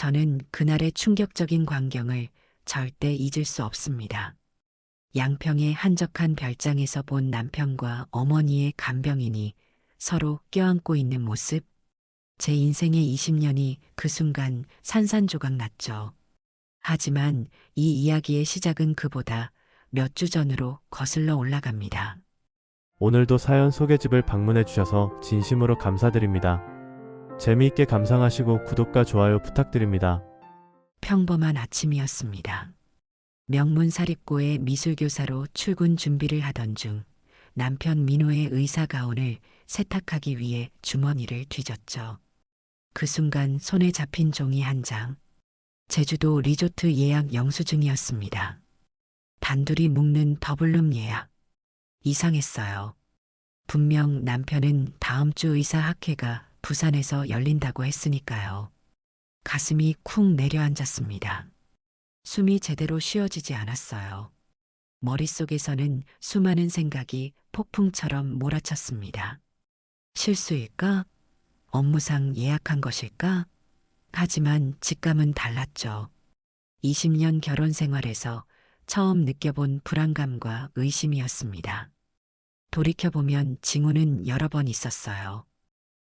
저는 그날의 충격적인 광경을 절대 잊을 수 없습니다. 양평의 한적한 별장에서 본 남편과 어머니의 간병인이 서로 껴안고 있는 모습, 제 인생의 20년이 그 순간 산산조각 났죠. 하지만 이 이야기의 시작은 그보다 몇 주 전으로 거슬러 올라갑니다. 오늘도 사연 소개집을 방문해 주셔서 진심으로 감사드립니다. 재미있게 감상하시고 구독과 좋아요 부탁드립니다. 평범한 아침이었습니다. 명문사립고의 미술교사로 출근 준비를 하던 중 남편 민호의 의사 가운을 세탁하기 위해 주머니를 뒤졌죠. 그 순간 손에 잡힌 종이 한 장. 제주도 리조트 예약 영수증이었습니다. 단둘이 묵는 더블룸 예약. 이상했어요. 분명 남편은 다음 주 의사학회가 부산에서 열린다고 했으니까요. 가슴이 쿵 내려앉았습니다. 숨이 제대로 쉬어지지 않았어요. 머릿속에서는 수많은 생각이 폭풍처럼 몰아쳤습니다. 실수일까? 업무상 예약한 것일까? 하지만 직감은 달랐죠. 20년 결혼 생활에서 처음 느껴본 불안감과 의심이었습니다. 돌이켜보면 징후는 여러 번 있었어요.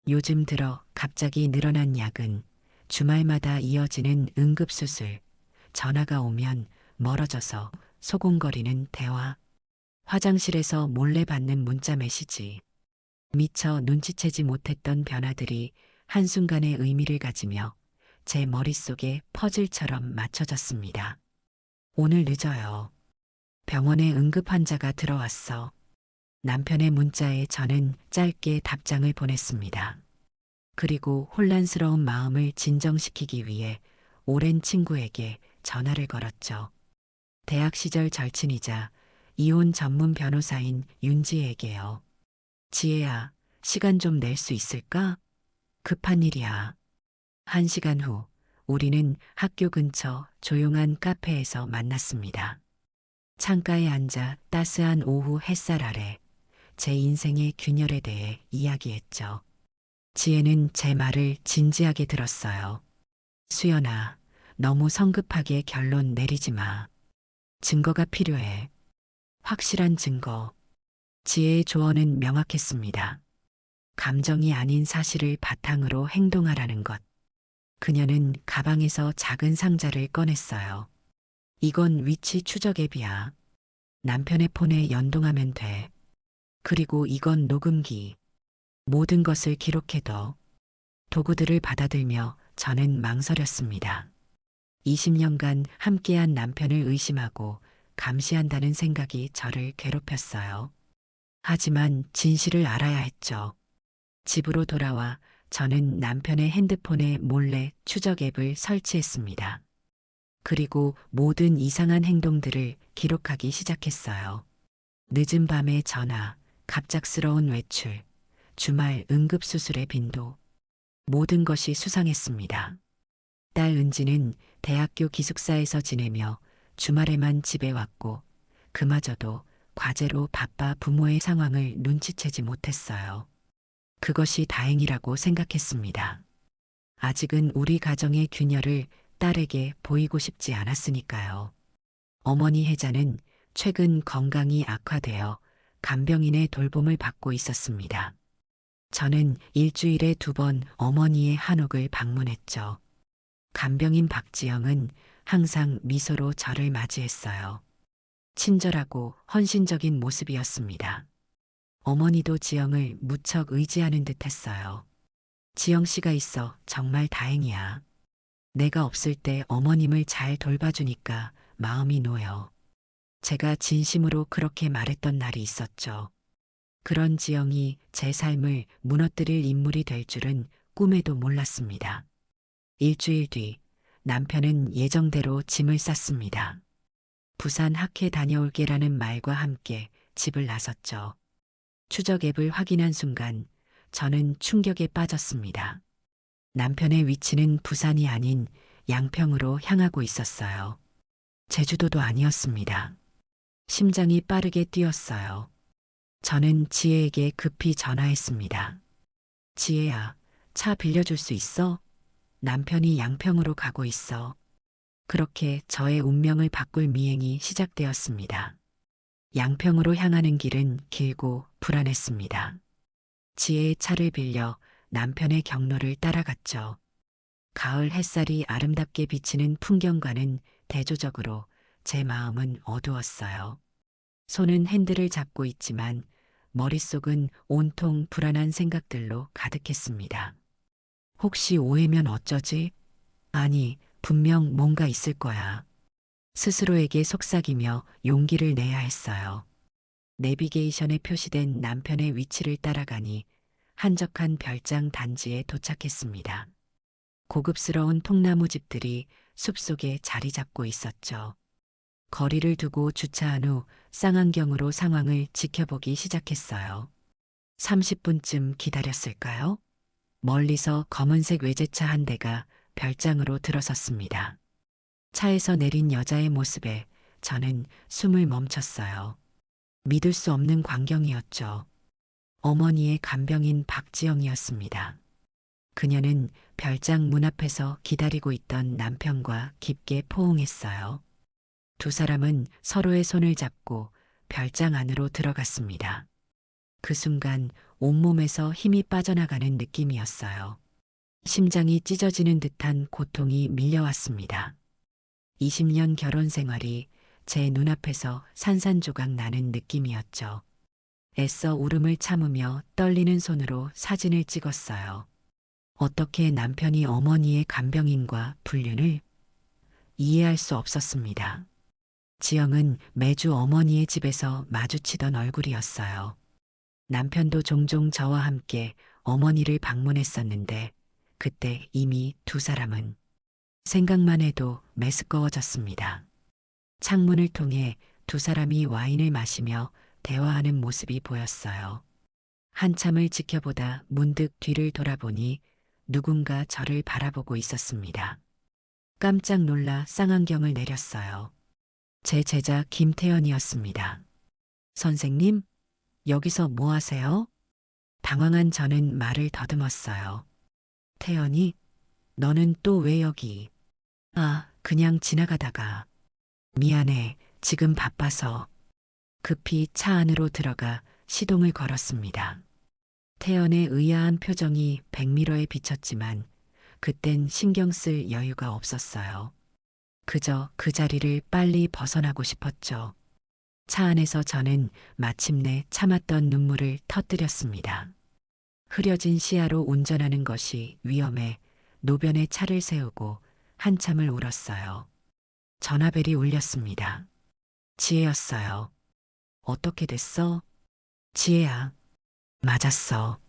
요즘 들어 갑자기 늘어난 야근, 주말마다 이어지는 응급수술, 전화가 오면 멀어져서 소곤거리는 대화, 화장실에서 몰래 받는 문자 메시지. 미처 눈치채지 못했던 변화들이 한순간의 의미를 가지며 제 머릿속에 퍼즐처럼 맞춰졌습니다. 오늘 늦어요. 병원에 응급 환자가 들어왔어. 남편의 문자에 저는 짧게 답장을 보냈습니다. 그리고 혼란스러운 마음을 진정시키기 위해 오랜 친구에게 전화를 걸었죠. 대학 시절 절친이자 이혼 전문 변호사인 윤지에게요. 지혜야, 시간 좀 낼 수 있을까? 급한 일이야. 1시간 후, 우리는 학교 근처 조용한 카페에서 만났습니다. 창가에 앉아 따스한 오후 햇살 아래 제 인생의 균열에 대해 이야기했죠. 지혜는 제 말을 진지하게 들었어요. 수연아, 너무 성급하게 결론 내리지 마. 증거가 필요해. 확실한 증거. 지혜의 조언은 명확했습니다. 감정이 아닌 사실을 바탕으로 행동하라는 것. 그녀는 가방에서 작은 상자를 꺼냈어요. 이건 위치 추적 앱이야. 남편의 폰에 연동하면 돼. 그리고 이건 녹음기. 모든 것을 기록해둬. 도구들을 받아들며 저는 망설였습니다. 20년간 함께한 남편을 의심하고 감시한다는 생각이 저를 괴롭혔어요. 하지만 진실을 알아야 했죠. 집으로 돌아와 저는 남편의 핸드폰에 몰래 추적 앱을 설치했습니다. 그리고 모든 이상한 행동들을 기록하기 시작했어요. 늦은 밤의 전화, 갑작스러운 외출, 주말 응급수술의 빈도. 모든 것이 수상했습니다. 딸 은지는 대학교 기숙사에서 지내며 주말에만 집에 왔고 그마저도 과제로 바빠 부모의 상황을 눈치채지 못했어요. 그것이 다행이라고 생각했습니다. 아직은 우리 가정의 균열을 딸에게 보이고 싶지 않았으니까요. 어머니 혜자는 최근 건강이 악화되어 간병인의 돌봄을 받고 있었습니다. 저는 일주일에 2번 어머니의 한옥을 방문했죠. 간병인 박지영은 항상 미소로 저를 맞이했어요. 친절하고 헌신적인 모습이었습니다. 어머니도 지영을 무척 의지하는 듯 했어요. 지영 씨가 있어 정말 다행이야. 내가 없을 때 어머님을 잘 돌봐주니까 마음이 놓여. 제가 진심으로 그렇게 말했던 날이 있었죠. 그런 지영이 제 삶을 무너뜨릴 인물이 될 줄은 꿈에도 몰랐습니다. 일주일 뒤 남편은 예정대로 짐을 쌌습니다. 부산 학회 다녀올게라는 말과 함께 집을 나섰죠. 추적 앱을 확인한 순간 저는 충격에 빠졌습니다. 남편의 위치는 부산이 아닌 양평으로 향하고 있었어요. 제주도도 아니었습니다. 심장이 빠르게 뛰었어요. 저는 지혜에게 급히 전화했습니다. 지혜야, 차 빌려줄 수 있어? 남편이 양평으로 가고 있어. 그렇게 저의 운명을 바꿀 미행이 시작되었습니다. 양평으로 향하는 길은 길고 불안했습니다. 지혜의 차를 빌려 남편의 경로를 따라갔죠. 가을 햇살이 아름답게 비치는 풍경과는 대조적으로 제 마음은 어두웠어요. 손은 핸들을 잡고 있지만 머릿속은 온통 불안한 생각들로 가득했습니다. 혹시 오해면 어쩌지? 아니, 분명 뭔가 있을 거야. 스스로에게 속삭이며 용기를 내야 했어요. 내비게이션에 표시된 남편의 위치를 따라가니 한적한 별장 단지에 도착했습니다. 고급스러운 통나무 집들이 숲속에 자리 잡고 있었죠. 거리를 두고 주차한 후 쌍안경으로 상황을 지켜보기 시작했어요. 30분쯤 기다렸을까요? 멀리서 검은색 외제차 한 대가 별장으로 들어섰습니다. 차에서 내린 여자의 모습에 저는 숨을 멈췄어요. 믿을 수 없는 광경이었죠. 어머니의 간병인 박지영이었습니다. 그녀는 별장 문 앞에서 기다리고 있던 남편과 깊게 포옹했어요. 두 사람은 서로의 손을 잡고 별장 안으로 들어갔습니다. 그 순간 온몸에서 힘이 빠져나가는 느낌이었어요. 심장이 찢어지는 듯한 고통이 밀려왔습니다. 20년 결혼 생활이 제 눈앞에서 산산조각 나는 느낌이었죠. 애써 울음을 참으며 떨리는 손으로 사진을 찍었어요. 어떻게 남편이 어머니의 간병인과 불륜을 이해할 수 없었습니다. 지영은 매주 어머니의 집에서 마주치던 얼굴이었어요. 남편도 종종 저와 함께 어머니를 방문했었는데 그때 이미 두 사람은 생각만 해도 메스꺼워졌습니다. 창문을 통해 두 사람이 와인을 마시며 대화하는 모습이 보였어요. 한참을 지켜보다 문득 뒤를 돌아보니 누군가 저를 바라보고 있었습니다. 깜짝 놀라 쌍안경을 내렸어요. 제 제자 김태연이었습니다. 선생님, 여기서 뭐 하세요? 당황한 저는 말을 더듬었어요. 태연이, 너는 또 왜 여기? 아, 그냥 지나가다가. 미안해, 지금 바빠서. 급히 차 안으로 들어가 시동을 걸었습니다. 태연의 의아한 표정이 백미러에 비쳤지만 그땐 신경 쓸 여유가 없었어요. 그저 그 자리를 빨리 벗어나고 싶었죠. 차 안에서 저는 마침내 참았던 눈물을 터뜨렸습니다. 흐려진 시야로 운전하는 것이 위험해 노변에 차를 세우고 한참을 울었어요. 전화벨이 울렸습니다. 지혜였어요. 어떻게 됐어? 지혜야. 맞았어.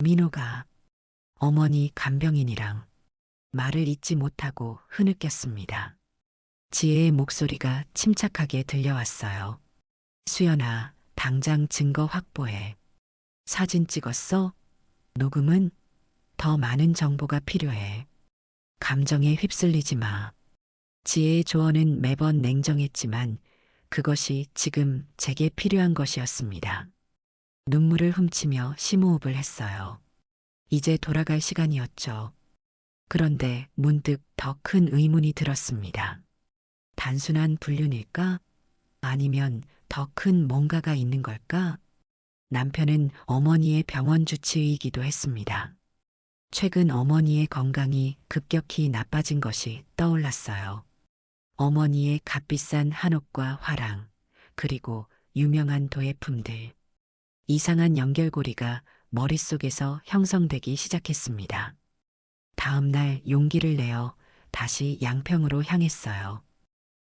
민호가 어머니 간병인이랑 말을 잇지 못하고 흐느꼈습니다. 지혜의 목소리가 침착하게 들려왔어요. 수연아, 당장 증거 확보해. 사진 찍었어? 녹음은? 더 많은 정보가 필요해. 감정에 휩쓸리지 마. 지혜의 조언은 매번 냉정했지만 그것이 지금 제게 필요한 것이었습니다. 눈물을 훔치며 심호흡을 했어요. 이제 돌아갈 시간이었죠. 그런데 문득 더 큰 의문이 들었습니다. 단순한 불륜일까? 아니면 더 큰 뭔가가 있는 걸까? 남편은 어머니의 병원 주치의이기도 했습니다. 최근 어머니의 건강이 급격히 나빠진 것이 떠올랐어요. 어머니의 값비싼 한옥과 화랑, 그리고 유명한 도예품들. 이상한 연결고리가 머릿속에서 형성되기 시작했습니다. 다음 날 용기를 내어 다시 양평으로 향했어요.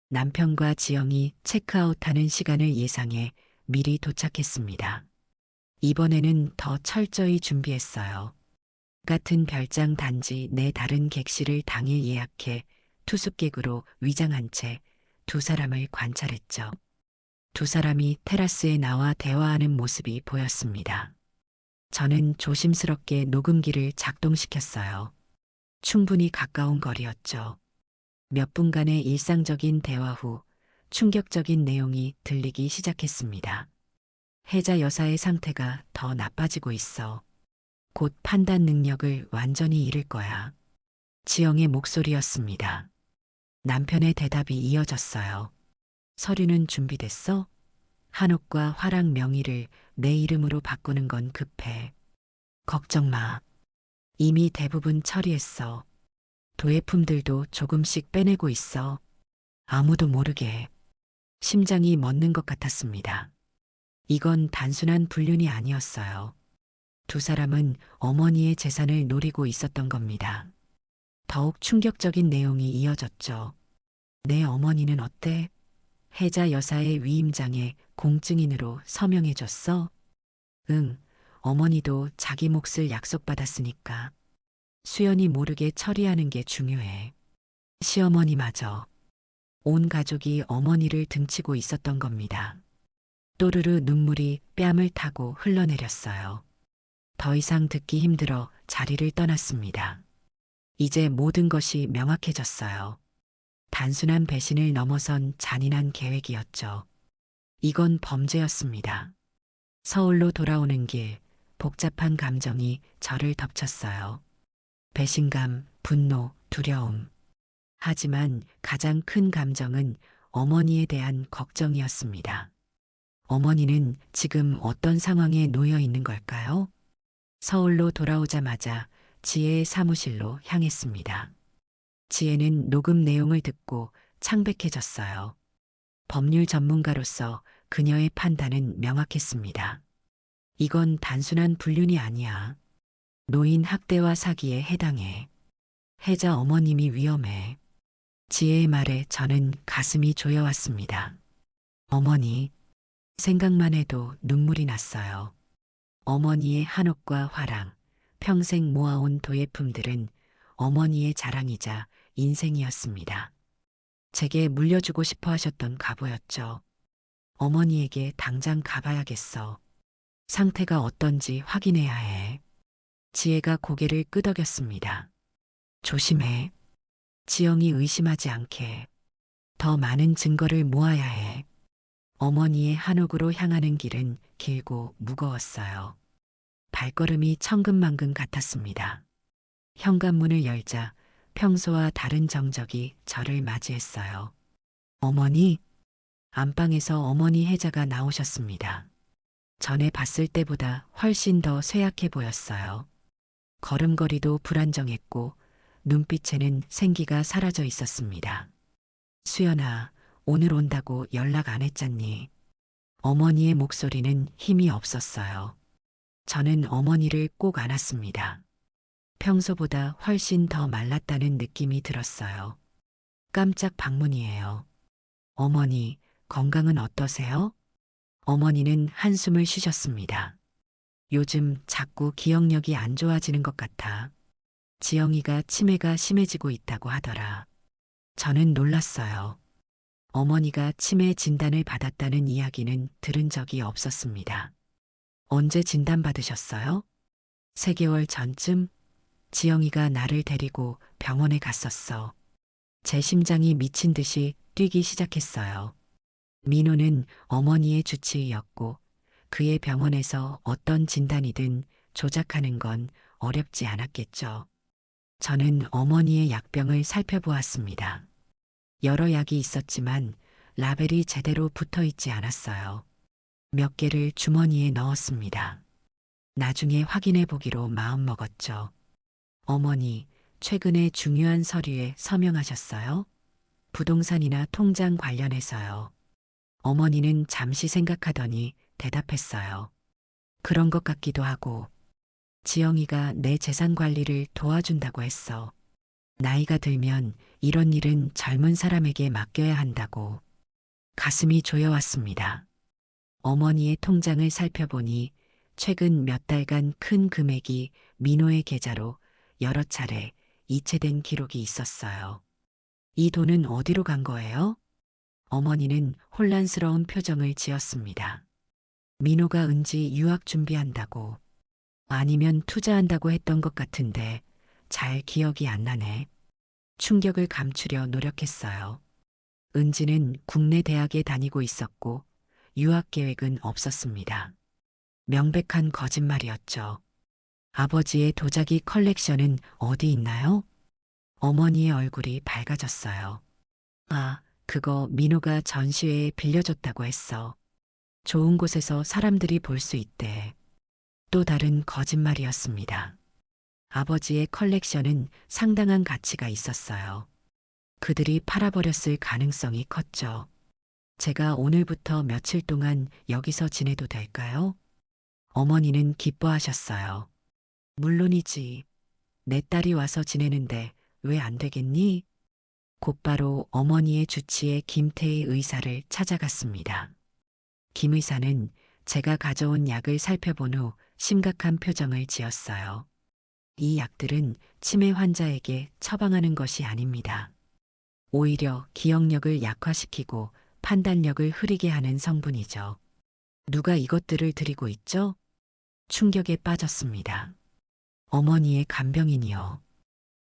남편과 지영이 체크아웃하는 시간을 예상해 미리 도착했습니다. 이번에는 더 철저히 준비했어요. 같은 별장 단지 내 다른 객실을 당일 예약해 투숙객으로 위장한 채 두 사람을 관찰했죠. 두 사람이 테라스에 나와 대화하는 모습이 보였습니다. 저는 조심스럽게 녹음기를 작동시켰어요. 충분히 가까운 거리였죠. 몇 분간의 일상적인 대화 후 충격적인 내용이 들리기 시작했습니다. 혜자 여사의 상태가 더 나빠지고 있어. 곧 판단 능력을 완전히 잃을 거야. 지영의 목소리였습니다. 남편의 대답이 이어졌어요. 서류는 준비됐어? 한옥과 화랑 명의를 내 이름으로 바꾸는 건 급해. 걱정 마. 이미 대부분 처리했어. 도예품들도 조금씩 빼내고 있어. 아무도 모르게. 심장이 멎는 것 같았습니다. 이건 단순한 불륜이 아니었어요. 두 사람은 어머니의 재산을 노리고 있었던 겁니다. 더욱 충격적인 내용이 이어졌죠. 내 어머니는 어때? 혜자 여사의 위임장에 공증인으로 서명해줬어? 응, 어머니도 자기 몫을 약속받았으니까. 수연이 모르게 처리하는 게 중요해. 시어머니마저. 온 가족이 어머니를 등치고 있었던 겁니다. 또르르 눈물이 뺨을 타고 흘러내렸어요. 더 이상 듣기 힘들어 자리를 떠났습니다. 이제 모든 것이 명확해졌어요. 단순한 배신을 넘어선 잔인한 계획이었죠. 이건 범죄였습니다. 서울로 돌아오는 길, 복잡한 감정이 저를 덮쳤어요. 배신감, 분노, 두려움. 하지만 가장 큰 감정은 어머니에 대한 걱정이었습니다. 어머니는 지금 어떤 상황에 놓여 있는 걸까요? 서울로 돌아오자마자 지혜의 사무실로 향했습니다. 지혜는 녹음 내용을 듣고 창백해졌어요. 법률 전문가로서 그녀의 판단은 명확했습니다. 이건 단순한 불륜이 아니야. 노인 학대와 사기에 해당해. 혜자 어머님이 위험해. 지혜의 말에 저는 가슴이 조여왔습니다. 어머니, 생각만 해도 눈물이 났어요. 어머니의 한옥과 화랑, 평생 모아온 도예품들은 어머니의 자랑이자 인생이었습니다. 제게 물려주고 싶어 하셨던 가보였죠. 어머니에게 당장 가봐야겠어. 상태가 어떤지 확인해야 해. 지혜가 고개를 끄덕였습니다. 조심해. 지영이 의심하지 않게. 더 많은 증거를 모아야 해. 어머니의 한옥으로 향하는 길은 길고 무거웠어요. 발걸음이 천근만근 같았습니다. 현관문을 열자 평소와 다른 정적이 저를 맞이했어요. 어머니? 안방에서 어머니 혜자가 나오셨습니다. 전에 봤을 때보다 훨씬 더 쇠약해 보였어요. 걸음걸이도 불안정했고 눈빛에는 생기가 사라져 있었습니다. 수연아, 오늘 온다고 연락 안 했잖니. 어머니의 목소리는 힘이 없었어요. 저는 어머니를 꼭 안았습니다. 평소보다 훨씬 더 말랐다는 느낌이 들었어요. 깜짝 방문이에요. 어머니, 건강은 어떠세요? 어머니는 한숨을 쉬셨습니다. 요즘 자꾸 기억력이 안 좋아지는 것 같아. 지영이가 치매가 심해지고 있다고 하더라. 저는 놀랐어요. 어머니가 치매 진단을 받았다는 이야기는 들은 적이 없었습니다. 언제 진단받으셨어요? 3개월 전쯤 지영이가 나를 데리고 병원에 갔었어. 제 심장이 미친 듯이 뛰기 시작했어요. 민호는 어머니의 주치의였고 그의 병원에서 어떤 진단이든 조작하는 건 어렵지 않았겠죠. 저는 어머니의 약병을 살펴보았습니다. 여러 약이 있었지만 라벨이 제대로 붙어 있지 않았어요. 몇 개를 주머니에 넣었습니다. 나중에 확인해 보기로 마음먹었죠. 어머니, 최근에 중요한 서류에 서명하셨어요? 부동산이나 통장 관련해서요. 어머니는 잠시 생각하더니 대답했어요. 그런 것 같기도 하고. 지영이가 내 재산 관리를 도와준다고 했어. 나이가 들면 이런 일은 젊은 사람에게 맡겨야 한다고. 가슴이 조여왔습니다. 어머니의 통장을 살펴보니 최근 몇 달간 큰 금액이 민호의 계좌로 여러 차례 이체된 기록이 있었어요. 이 돈은 어디로 간 거예요? 어머니는 혼란스러운 표정을 지었습니다. 민호가 은지 유학 준비한다고. 아니면 투자한다고 했던 것 같은데 잘 기억이 안 나네. 충격을 감추려 노력했어요. 은지는 국내 대학에 다니고 있었고 유학 계획은 없었습니다. 명백한 거짓말이었죠. 아버지의 도자기 컬렉션은 어디 있나요? 어머니의 얼굴이 밝아졌어요. 아, 그거 민호가 전시회에 빌려줬다고 했어. 좋은 곳에서 사람들이 볼 수 있대. 또 다른 거짓말이었습니다. 아버지의 컬렉션은 상당한 가치가 있었어요. 그들이 팔아버렸을 가능성이 컸죠. 제가 오늘부터 며칠 동안 여기서 지내도 될까요? 어머니는 기뻐하셨어요. 물론이지. 내 딸이 와서 지내는데 왜 안 되겠니? 곧바로 어머니의 주치의 김태희 의사를 찾아갔습니다. 김 의사는 제가 가져온 약을 살펴본 후 심각한 표정을 지었어요. 이 약들은 치매 환자에게 처방하는 것이 아닙니다. 오히려 기억력을 약화시키고 판단력을 흐리게 하는 성분이죠. 누가 이것들을 드리고 있죠? 충격에 빠졌습니다. 어머니의 간병인이요.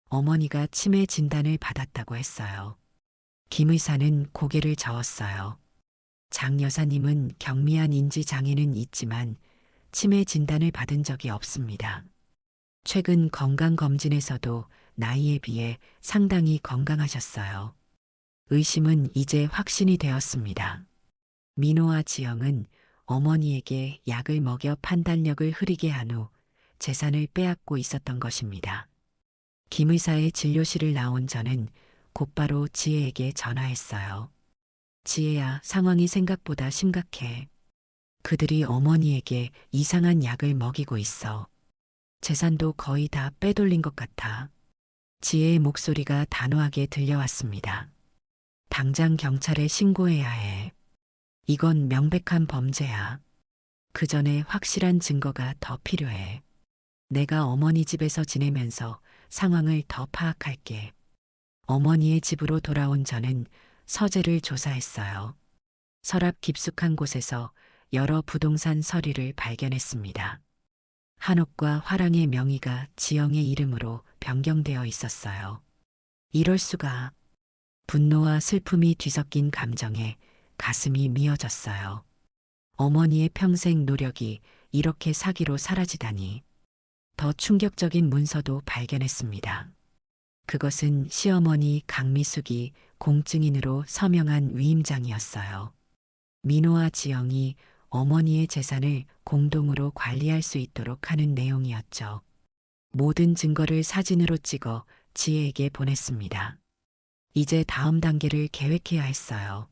어머니가 치매 진단을 받았다고 했어요. 김 의사는 고개를 저었어요. 장 여사님은 경미한 인지 장애는 있지만 치매 진단을 받은 적이 없습니다. 최근 건강검진에서도 나이에 비해 상당히 건강하셨어요. 의심은 이제 확신이 되었습니다. 민호와 지영은 어머니에게 약을 먹여 판단력을 흐리게 한 후 재산을 빼앗고 있었던 것입니다. 김 의사의 진료실을 나온 저는 곧바로 지혜에게 전화했어요. 지혜야, 상황이 생각보다 심각해. 그들이 어머니에게 이상한 약을 먹이고 있어. 재산도 거의 다 빼돌린 것 같아. 지혜의 목소리가 단호하게 들려왔습니다. 당장 경찰에 신고해야 해. 이건 명백한 범죄야. 그 전에 확실한 증거가 더 필요해. 내가 어머니 집에서 지내면서 상황을 더 파악할게. 어머니의 집으로 돌아온 저는 서재를 조사했어요. 서랍 깊숙한 곳에서 여러 부동산 서류를 발견했습니다. 한옥과 화랑의 명의가 지영의 이름으로 변경되어 있었어요. 이럴 수가. 분노와 슬픔이 뒤섞인 감정에 가슴이 미어졌어요. 어머니의 평생 노력이 이렇게 사기로 사라지다니. 더 충격적인 문서도 발견했습니다. 그것은 시어머니 강미숙이 공증인으로 서명한 위임장이었어요. 민호와 지영이 어머니의 재산을 공동으로 관리할 수 있도록 하는 내용이었죠. 모든 증거를 사진으로 찍어 지혜에게 보냈습니다. 이제 다음 단계를 계획해야 했어요.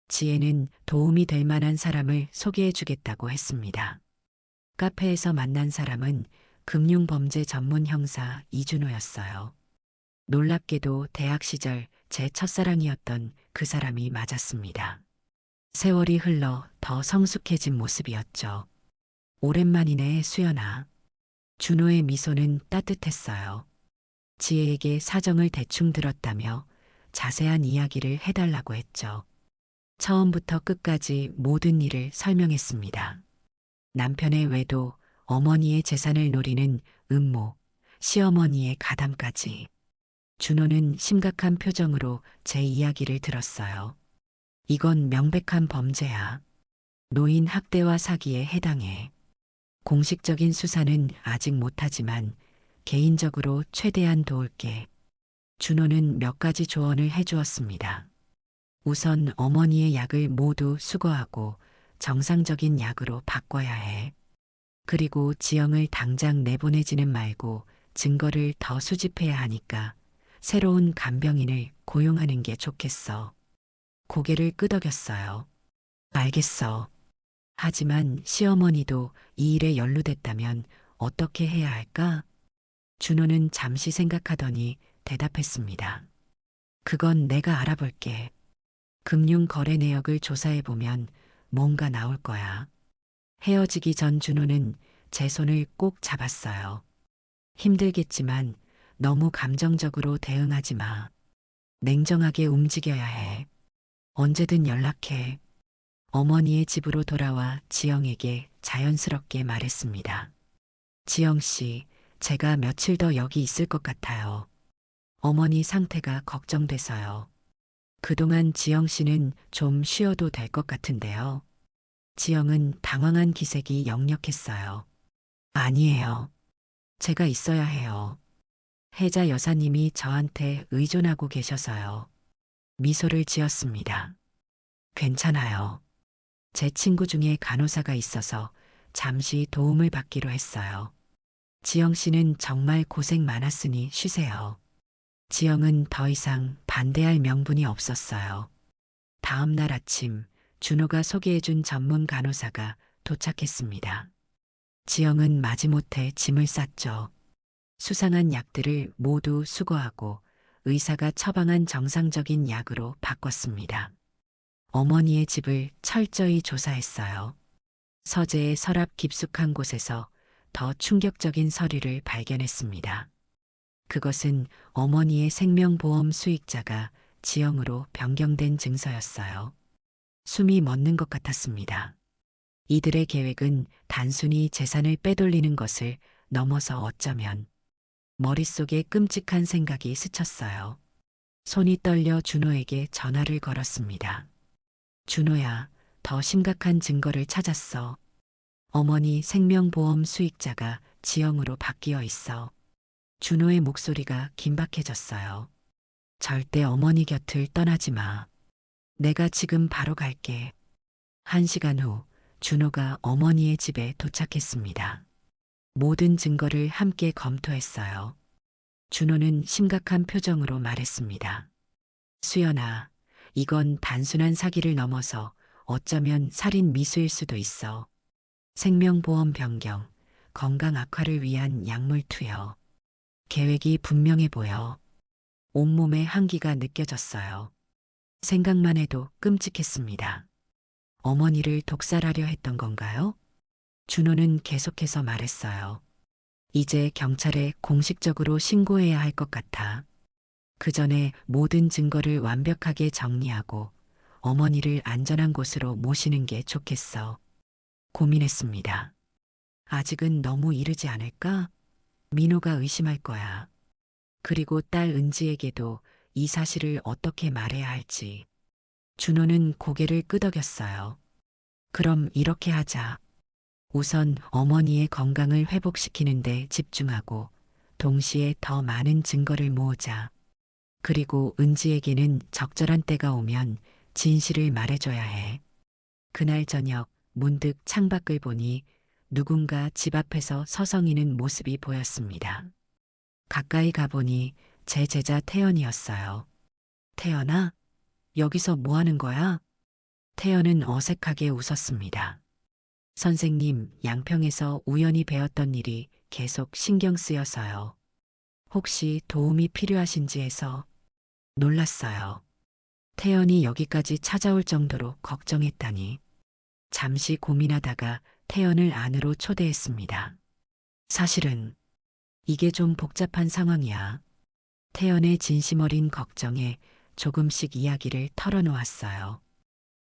지혜는 도움이 될 만한 사람을 소개해 주겠다고 했습니다. 카페에서 만난 사람은 금융범죄 전문 형사 이준호였어요. 놀랍게도 대학 시절 제 첫사랑이었던 그 사람이 맞았습니다. 세월이 흘러 더 성숙해진 모습이었죠. 오랜만이네, 수연아. 준호의 미소는 따뜻했어요. 지혜에게 사정을 대충 들었다며 자세한 이야기를 해달라고 했죠. 처음부터 끝까지 모든 일을 설명했습니다. 남편의 외도, 어머니의 재산을 노리는 음모, 시어머니의 가담까지. 준호는 심각한 표정으로 제 이야기를 들었어요. 이건 명백한 범죄야. 노인 학대와 사기에 해당해. 공식적인 수사는 아직 못하지만 개인적으로 최대한 도울게. 준호는 몇 가지 조언을 해주었습니다. 우선 어머니의 약을 모두 수거하고 정상적인 약으로 바꿔야 해. 그리고 지영을 당장 내보내지는 말고 증거를 더 수집해야 하니까 새로운 간병인을 고용하는 게 좋겠어. 고개를 끄덕였어요. 알겠어. 하지만 시어머니도 이 일에 연루됐다면 어떻게 해야 할까? 준호는 잠시 생각하더니 대답했습니다. 그건 내가 알아볼게. 금융 거래 내역을 조사해보면 뭔가 나올 거야. 헤어지기 전 준호는 제 손을 꼭 잡았어요. 힘들겠지만 너무 감정적으로 대응하지 마. 냉정하게 움직여야 해. 언제든 연락해. 어머니의 집으로 돌아와 지영에게 자연스럽게 말했습니다. 지영 씨, 제가 며칠 더 여기 있을 것 같아요. 어머니 상태가 걱정돼서요. 그동안 지영 씨는 좀 쉬어도 될 것 같은데요. 지영은 당황한 기색이 역력했어요. 아니에요. 제가 있어야 해요. 혜자 여사님이 저한테 의존하고 계셔서요. 미소를 지었습니다. 괜찮아요. 제 친구 중에 간호사가 있어서 잠시 도움을 받기로 했어요. 지영 씨는 정말 고생 많았으니 쉬세요. 지영은 더 이상 반대할 명분이 없었어요. 다음 날 아침, 준호가 소개해준 전문 간호사가 도착했습니다. 지영은 마지못해 짐을 쌌죠. 수상한 약들을 모두 수거하고 의사가 처방한 정상적인 약으로 바꿨습니다. 어머니의 집을 철저히 조사했어요. 서재의 서랍 깊숙한 곳에서 더 충격적인 서류를 발견했습니다. 그것은 어머니의 생명보험 수익자가 지영으로 변경된 증서였어요. 숨이 멎는 것 같았습니다. 이들의 계획은 단순히 재산을 빼돌리는 것을 넘어서 어쩌면 머릿속에 끔찍한 생각이 스쳤어요. 손이 떨려 준호에게 전화를 걸었습니다. 준호야, 더 심각한 증거를 찾았어. 어머니 생명보험 수익자가 지영으로 바뀌어 있어. 준호의 목소리가 긴박해졌어요. 절대 어머니 곁을 떠나지 마. 내가 지금 바로 갈게. 1시간 후 준호가 어머니의 집에 도착했습니다. 모든 증거를 함께 검토했어요. 준호는 심각한 표정으로 말했습니다. 수연아, 이건 단순한 사기를 넘어서 어쩌면 살인 미수일 수도 있어. 생명보험 변경, 건강 악화를 위한 약물 투여. 계획이 분명해 보여. 온몸에 한기가 느껴졌어요. 생각만 해도 끔찍했습니다. 어머니를 독살하려 했던 건가요? 준호는 계속해서 말했어요. 이제 경찰에 공식적으로 신고해야 할 것 같아. 그 전에 모든 증거를 완벽하게 정리하고 어머니를 안전한 곳으로 모시는 게 좋겠어. 고민했습니다. 아직은 너무 이르지 않을까? 민호가 의심할 거야. 그리고 딸 은지에게도 이 사실을 어떻게 말해야 할지. 준호는 고개를 끄덕였어요. 그럼 이렇게 하자. 우선 어머니의 건강을 회복시키는 데 집중하고 동시에 더 많은 증거를 모으자. 그리고 은지에게는 적절한 때가 오면 진실을 말해줘야 해. 그날 저녁 문득 창밖을 보니 누군가 집 앞에서 서성이는 모습이 보였습니다. 가까이 가보니 제 제자 태연이었어요. 태연아, 여기서 뭐 하는 거야? 태연은 어색하게 웃었습니다. 선생님, 양평에서 우연히 배웠던 일이 계속 신경 쓰여서요. 혹시 도움이 필요하신지 해서 놀랐어요. 태연이 여기까지 찾아올 정도로 걱정했다니. 잠시 고민하다가 태연을 안으로 초대했습니다. 사실은 이게 좀 복잡한 상황이야. 태연의 진심 어린 걱정에 조금씩 이야기를 털어놓았어요.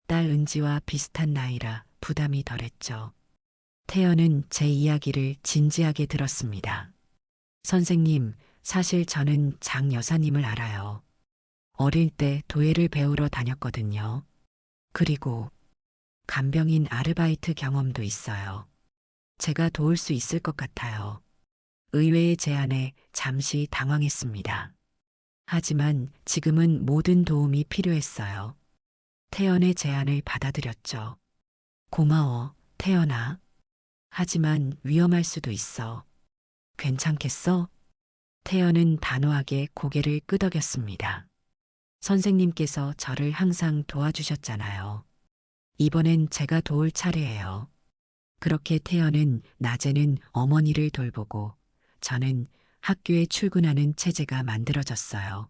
딸 은지와 비슷한 나이라 부담이 덜했죠. 태연은 제 이야기를 진지하게 들었습니다. 선생님, 사실 저는 장 여사님을 알아요. 어릴 때 도예를 배우러 다녔거든요. 그리고 간병인 아르바이트 경험도 있어요. 제가 도울 수 있을 것 같아요. 의외의 제안에 잠시 당황했습니다. 하지만 지금은 모든 도움이 필요했어요. 태연의 제안을 받아들였죠. 고마워, 태연아. 하지만 위험할 수도 있어. 괜찮겠어? 태연은 단호하게 고개를 끄덕였습니다. 선생님께서 저를 항상 도와주셨잖아요. 이번엔 제가 도울 차례예요. 그렇게 태연은 낮에는 어머니를 돌보고 저는 학교에 출근하는 체제가 만들어졌어요.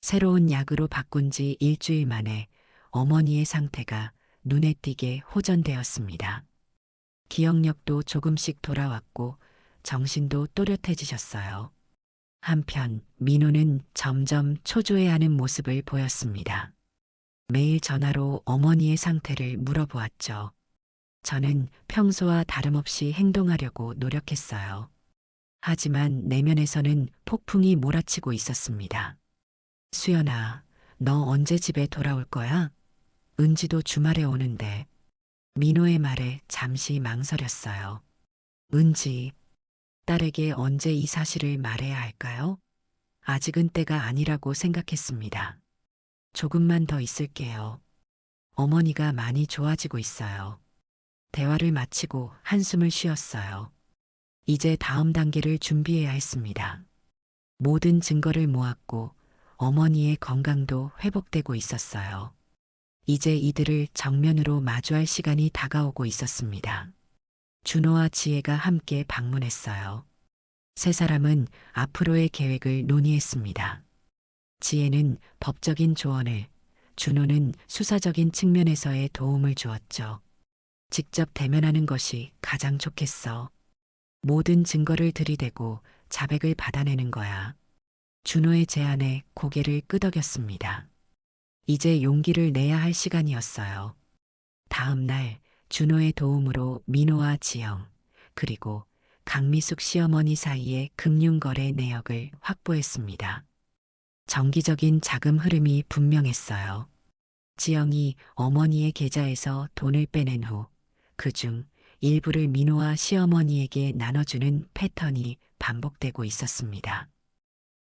새로운 약으로 바꾼 지 일주일 만에 어머니의 상태가 눈에 띄게 호전되었습니다. 기억력도 조금씩 돌아왔고 정신도 또렷해지셨어요. 한편 민호는 점점 초조해하는 모습을 보였습니다. 매일 전화로 어머니의 상태를 물어보았죠. 저는 평소와 다름없이 행동하려고 노력했어요. 하지만 내면에서는 폭풍이 몰아치고 있었습니다. 수연아, 너 언제 집에 돌아올 거야? 은지도 주말에 오는데. 민호의 말에 잠시 망설였어요. 은지, 딸에게 언제 이 사실을 말해야 할까요? 아직은 때가 아니라고 생각했습니다. 조금만 더 있을게요. 어머니가 많이 좋아지고 있어요. 대화를 마치고 한숨을 쉬었어요. 이제 다음 단계를 준비해야 했습니다. 모든 증거를 모았고 어머니의 건강도 회복되고 있었어요. 이제 이들을 정면으로 마주할 시간이 다가오고 있었습니다. 준호와 지혜가 함께 방문했어요. 세 사람은 앞으로의 계획을 논의했습니다. 지혜는 법적인 조언을, 준호는 수사적인 측면에서의 도움을 주었죠. 직접 대면하는 것이 가장 좋겠어. 모든 증거를 들이대고 자백을 받아내는 거야. 준호의 제안에 고개를 끄덕였습니다. 이제 용기를 내야 할 시간이었어요. 다음 날 준호의 도움으로 민호와 지영, 그리고 강미숙 시어머니 사이의 금융거래 내역을 확보했습니다. 정기적인 자금 흐름이 분명했어요. 지영이 어머니의 계좌에서 돈을 빼낸 후 그중 일부를 민호와 시어머니에게 나눠주는 패턴이 반복되고 있었습니다.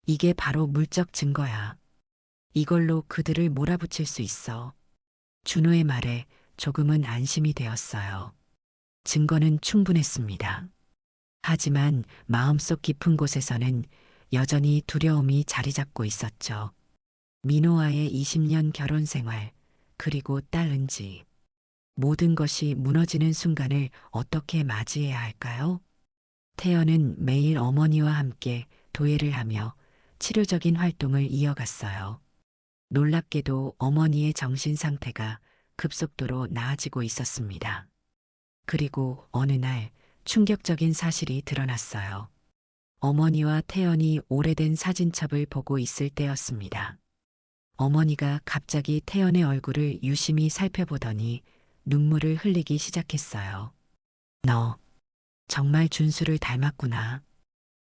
이게 바로 물적 증거야. 이걸로 그들을 몰아붙일 수 있어. 준호의 말에 조금은 안심이 되었어요. 증거는 충분했습니다. 하지만 마음속 깊은 곳에서는 여전히 두려움이 자리 잡고 있었죠. 민호와의 20년 결혼 생활, 그리고 딸 은지. 모든 것이 무너지는 순간을 어떻게 맞이해야 할까요? 태연은 매일 어머니와 함께 도예를 하며 치료적인 활동을 이어갔어요. 놀랍게도 어머니의 정신 상태가 급속도로 나아지고 있었습니다. 그리고 어느 날 충격적인 사실이 드러났어요. 어머니와 태연이 오래된 사진첩을 보고 있을 때였습니다. 어머니가 갑자기 태연의 얼굴을 유심히 살펴보더니 눈물을 흘리기 시작했어요. 너 정말 준수를 닮았구나.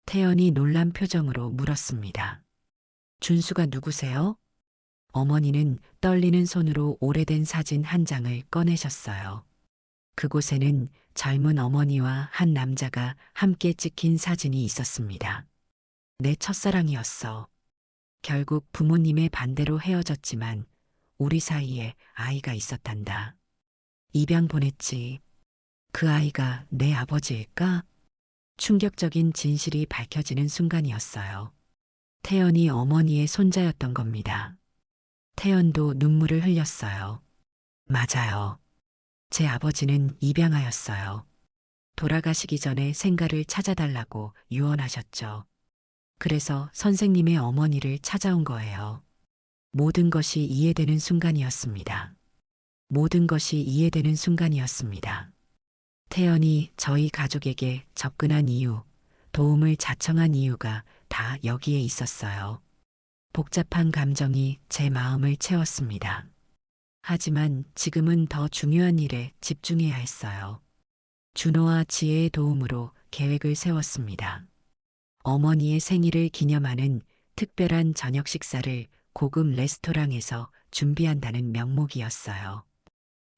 태연이 놀란 표정으로 물었습니다. 준수가 누구세요? 어머니는 떨리는 손으로 오래된 사진 한 장을 꺼내셨어요. 그곳에는 젊은 어머니와 한 남자가 함께 찍힌 사진이 있었습니다. 내 첫사랑이었어. 결국 부모님의 반대로 헤어졌지만 우리 사이에 아이가 있었단다. 입양 보냈지. 그 아이가 내 아버지일까? 충격적인 진실이 밝혀지는 순간이었어요. 태연이 어머니의 손자였던 겁니다. 태연도 눈물을 흘렸어요. 맞아요. 제 아버지는 입양하였어요. 돌아가시기 전에 생가를 찾아달라고 유언하셨죠. 그래서 선생님의 어머니를 찾아온 거예요. 모든 것이 이해되는 순간이었습니다. 모든 것이 이해되는 순간이었습니다. 태연이 저희 가족에게 접근한 이유, 도움을 자청한 이유가 다 여기에 있었어요. 복잡한 감정이 제 마음을 채웠습니다. 하지만 지금은 더 중요한 일에 집중해야 했어요. 준호와 지혜의 도움으로 계획을 세웠습니다. 어머니의 생일을 기념하는 특별한 저녁 식사를 고급 레스토랑에서 준비한다는 명목이었어요.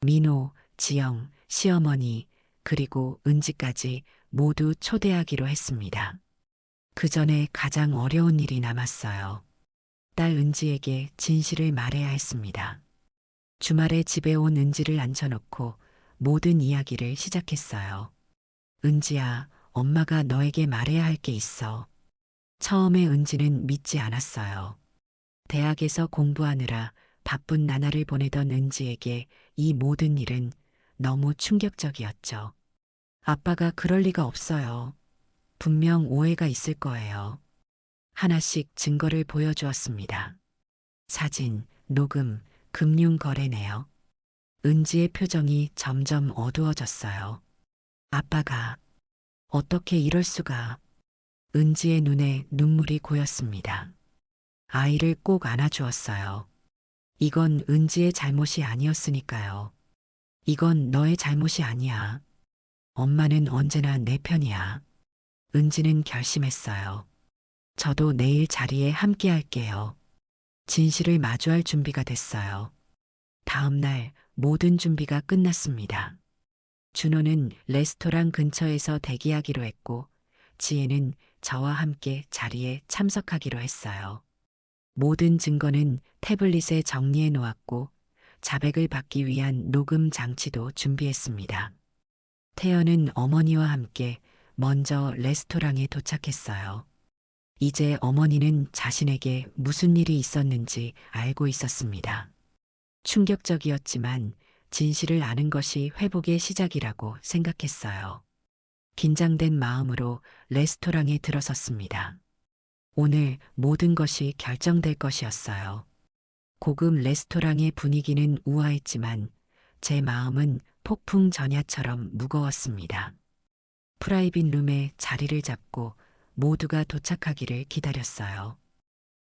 민호, 지영, 시어머니, 그리고 은지까지 모두 초대하기로 했습니다. 그 전에 가장 어려운 일이 남았어요. 딸 은지에게 진실을 말해야 했습니다. 주말에 집에 온 은지를 앉혀놓고 모든 이야기를 시작했어요. 은지야, 엄마가 너에게 말해야 할 게 있어. 처음에 은지는 믿지 않았어요. 대학에서 공부하느라 바쁜 나날을 보내던 은지에게 이 모든 일은 너무 충격적이었죠. 아빠가 그럴 리가 없어요. 분명 오해가 있을 거예요. 하나씩 증거를 보여주었습니다. 사진, 녹음, 금융거래 내역. 은지의 표정이 점점 어두워졌어요. 아빠가 어떻게 이럴 수가. 은지의 눈에 눈물이 고였습니다. 아이를 꼭 안아주었어요. 이건 은지의 잘못이 아니었으니까요. 이건 너의 잘못이 아니야. 엄마는 언제나 내 편이야. 은지는 결심했어요. 저도 내일 자리에 함께 할게요. 진실을 마주할 준비가 됐어요. 다음 날 모든 준비가 끝났습니다. 준호는 레스토랑 근처에서 대기하기로 했고, 지혜는 저와 함께 자리에 참석하기로 했어요. 모든 증거는 태블릿에 정리해 놓았고 자백을 받기 위한 녹음 장치도 준비했습니다. 태연은 어머니와 함께 먼저 레스토랑에 도착했어요. 이제 어머니는 자신에게 무슨 일이 있었는지 알고 있었습니다. 충격적이었지만 진실을 아는 것이 회복의 시작이라고 생각했어요. 긴장된 마음으로 레스토랑에 들어섰습니다. 오늘 모든 것이 결정될 것이었어요. 고급 레스토랑의 분위기는 우아했지만 제 마음은 폭풍 전야처럼 무거웠습니다. 프라이빗 룸에 자리를 잡고 모두가 도착하기를 기다렸어요.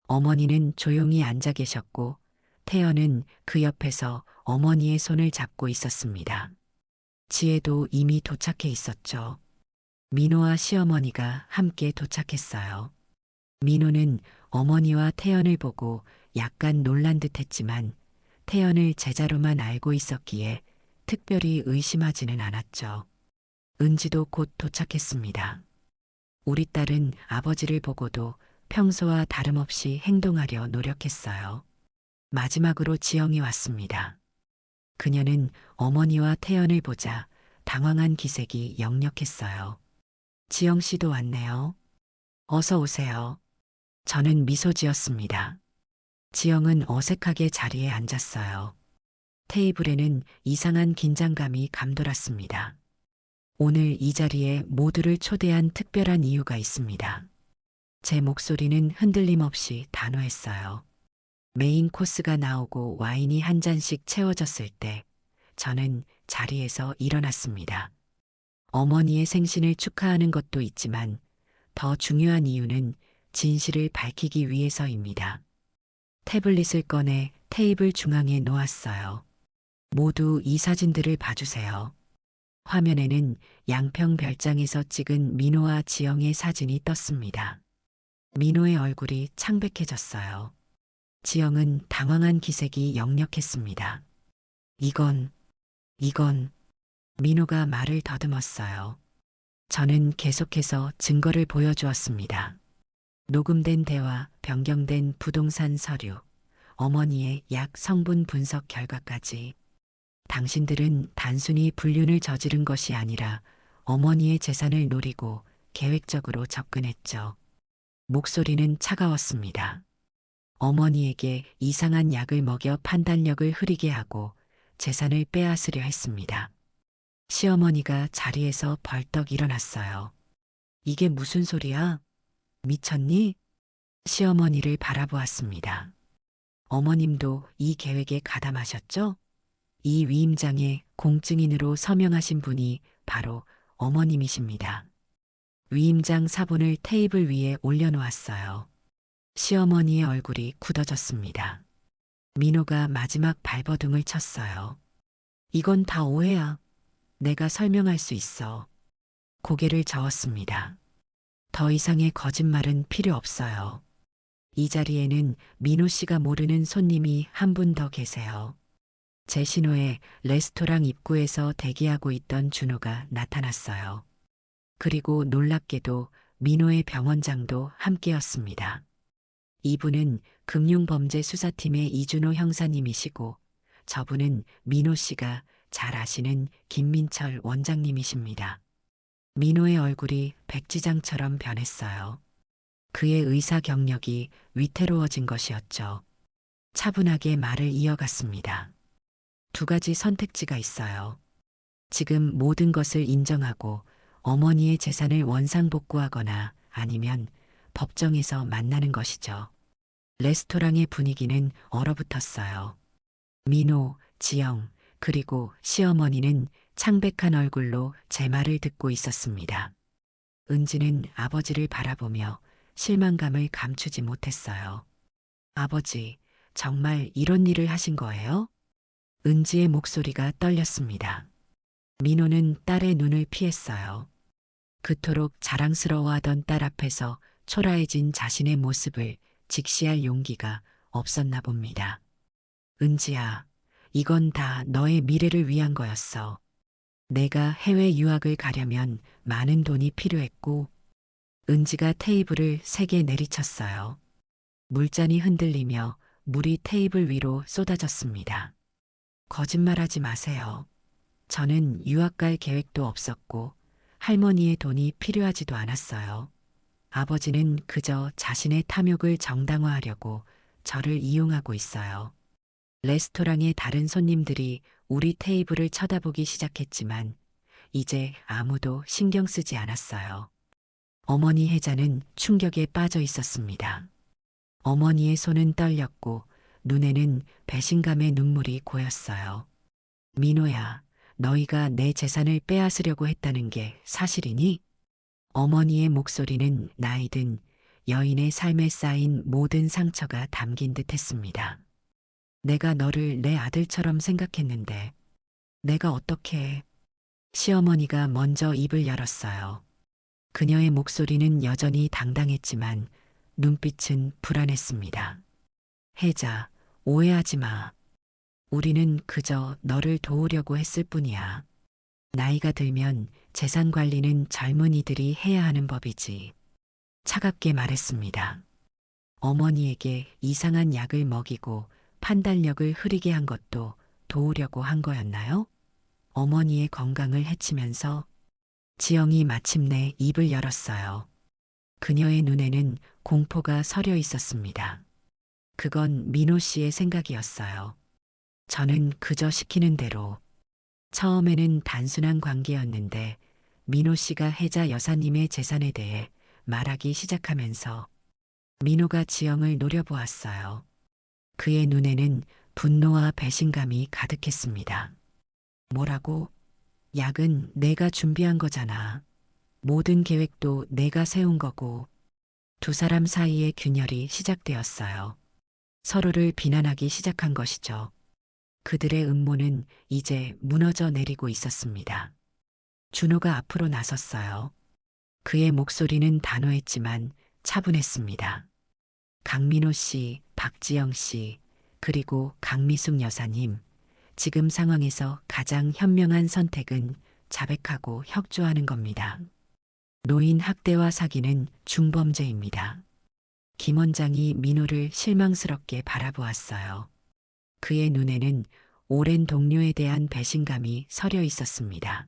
어머니는 조용히 앉아 계셨고 태연은 그 옆에서 어머니의 손을 잡고 있었습니다. 지혜도 이미 도착해 있었죠. 민호와 시어머니가 함께 도착했어요. 민호는 어머니와 태연을 보고 약간 놀란 듯 했지만 태연을 제자로만 알고 있었기에 특별히 의심하지는 않았죠. 은지도 곧 도착했습니다. 우리 딸은 아버지를 보고도 평소와 다름없이 행동하려 노력했어요. 마지막으로 지영이 왔습니다. 그녀는 어머니와 태연을 보자 당황한 기색이 역력했어요. 지영 씨도 왔네요. 어서 오세요. 저는 미소 지었습니다. 지영은 어색하게 자리에 앉았어요. 테이블에는 이상한 긴장감이 감돌았습니다. 오늘 이 자리에 모두를 초대한 특별한 이유가 있습니다. 제 목소리는 흔들림 없이 단호했어요. 메인 코스가 나오고 와인이 한 잔씩 채워졌을 때 저는 자리에서 일어났습니다. 어머니의 생신을 축하하는 것도 있지만 더 중요한 이유는 진실을 밝히기 위해서입니다. 태블릿을 꺼내 테이블 중앙에 놓았어요. 모두 이 사진들을 봐주세요. 화면에는 양평 별장에서 찍은 민호와 지영의 사진이 떴습니다. 민호의 얼굴이 창백해졌어요. 지영은 당황한 기색이 역력했습니다. 이건, 민호가 말을 더듬었어요. 저는 계속해서 증거를 보여주었습니다. 녹음된 대화, 변경된 부동산 서류, 어머니의 약 성분 분석 결과까지. 당신들은 단순히 불륜을 저지른 것이 아니라 어머니의 재산을 노리고 계획적으로 접근했죠. 목소리는 차가웠습니다. 어머니에게 이상한 약을 먹여 판단력을 흐리게 하고 재산을 빼앗으려 했습니다. 시어머니가 자리에서 벌떡 일어났어요. 이게 무슨 소리야? 미쳤니? 시어머니를 바라보았습니다. 어머님도 이 계획에 가담하셨죠? 이 위임장에 공증인으로 서명하신 분이 바로 어머님이십니다. 위임장 사본을 테이블 위에 올려놓았어요. 시어머니의 얼굴이 굳어졌습니다. 민호가 마지막 발버둥을 쳤어요. 이건 다 오해야. 내가 설명할 수 있어. 고개를 저었습니다. 더 이상의 거짓말은 필요 없어요. 이 자리에는 민호 씨가 모르는 손님이 한 분 더 계세요. 제 신호에 레스토랑 입구에서 대기하고 있던 준호가 나타났어요. 그리고 놀랍게도 민호의 병원장도 함께였습니다. 이분은 금융범죄수사팀의 이준호 형사님이시고 저분은 민호 씨가 잘 아시는 김민철 원장님이십니다. 민호의 얼굴이 백지장처럼 변했어요. 그의 의사 경력이 위태로워진 것이었죠. 차분하게 말을 이어갔습니다. 두 가지 선택지가 있어요. 지금 모든 것을 인정하고 어머니의 재산을 원상복구하거나 아니면 법정에서 만나는 것이죠. 레스토랑의 분위기는 얼어붙었어요. 민호, 지영, 그리고 시어머니는 창백한 얼굴로 제 말을 듣고 있었습니다. 은지는 아버지를 바라보며 실망감을 감추지 못했어요. 아버지, 정말 이런 일을 하신 거예요? 은지의 목소리가 떨렸습니다. 민호는 딸의 눈을 피했어요. 그토록 자랑스러워하던 딸 앞에서 초라해진 자신의 모습을 직시할 용기가 없었나 봅니다. 은지야, 이건 다 너의 미래를 위한 거였어. 내가 해외 유학을 가려면 많은 돈이 필요했고 은지가 테이블을 세게 내리쳤어요. 물잔이 흔들리며 물이 테이블 위로 쏟아졌습니다. 거짓말하지 마세요. 저는 유학 갈 계획도 없었고 할머니의 돈이 필요하지도 않았어요. 아버지는 그저 자신의 탐욕을 정당화하려고 저를 이용하고 있어요. 레스토랑의 다른 손님들이 우리 테이블을 쳐다보기 시작했지만 이제 아무도 신경 쓰지 않았어요. 어머니 혜자는 충격에 빠져 있었습니다. 어머니의 손은 떨렸고 눈에는 배신감의 눈물이 고였어요. 민호야, 너희가 내 재산을 빼앗으려고 했다는 게 사실이니? 어머니의 목소리는 나이든 여인의 삶에 쌓인 모든 상처가 담긴 듯 했습니다. 내가 너를 내 아들처럼 생각했는데 내가 어떻게 해? 시어머니가 먼저 입을 열었어요. 그녀의 목소리는 여전히 당당했지만 눈빛은 불안했습니다. 혜자, 오해하지 마. 우리는 그저 너를 도우려고 했을 뿐이야. 나이가 들면 재산 관리는 젊은이들이 해야 하는 법이지. 차갑게 말했습니다. 어머니에게 이상한 약을 먹이고 판단력을 흐리게 한 것도 도우려고 한 거였나요? 어머니의 건강을 해치면서 지영이 마침내 입을 열었어요. 그녀의 눈에는 공포가 서려 있었습니다. 그건 민호 씨의 생각이었어요. 저는 그저 시키는 대로. 처음에는 단순한 관계였는데 민호 씨가 혜자 여사님의 재산에 대해 말하기 시작하면서 민호가 지영을 노려보았어요. 그의 눈에는 분노와 배신감이 가득했습니다. 뭐라고? 약은 내가 준비한 거잖아. 모든 계획도 내가 세운 거고. 두 사람 사이의 균열이 시작되었어요. 서로를 비난하기 시작한 것이죠. 그들의 음모는 이제 무너져 내리고 있었습니다. 준호가 앞으로 나섰어요. 그의 목소리는 단호했지만 차분했습니다. 강민호 씨, 박지영 씨, 그리고 강미숙 여사님, 지금 상황에서 가장 현명한 선택은 자백하고 협조하는 겁니다. 노인 학대와 사기는 중범죄입니다. 김 원장이 민호를 실망스럽게 바라보았어요. 그의 눈에는 오랜 동료에 대한 배신감이 서려 있었습니다.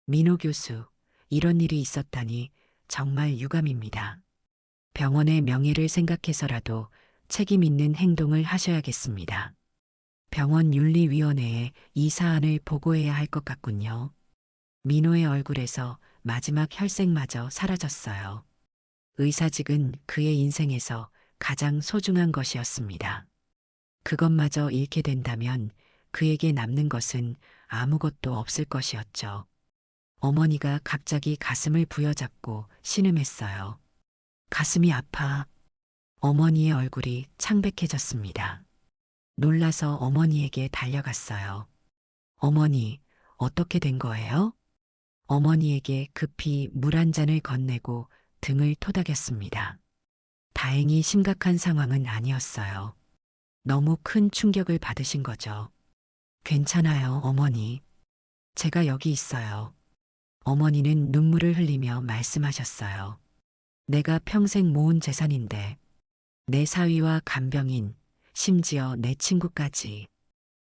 민호 교수, 이런 일이 있었다니 정말 유감입니다. 병원의 명예를 생각해서라도 책임 있는 행동을 하셔야겠습니다. 병원 윤리위원회에 이 사안을 보고해야 할 것 같군요. 민호의 얼굴에서 마지막 혈색마저 사라졌어요. 의사직은 그의 인생에서 가장 소중한 것이었습니다. 그것마저 잃게 된다면 그에게 남는 것은 아무것도 없을 것이었죠. 어머니가 갑자기 가슴을 부여잡고 신음했어요. 가슴이 아파. 어머니의 얼굴이 창백해졌습니다. 놀라서 어머니에게 달려갔어요. 어머니, 어떻게 된 거예요? 어머니에게 급히 물 한 잔을 건네고 등을 토닥였습니다. 다행히 심각한 상황은 아니었어요. 너무 큰 충격을 받으신 거죠. 괜찮아요, 어머니. 제가 여기 있어요. 어머니는 눈물을 흘리며 말씀하셨어요. 내가 평생 모은 재산인데, 내 사위와 간병인, 심지어 내 친구까지.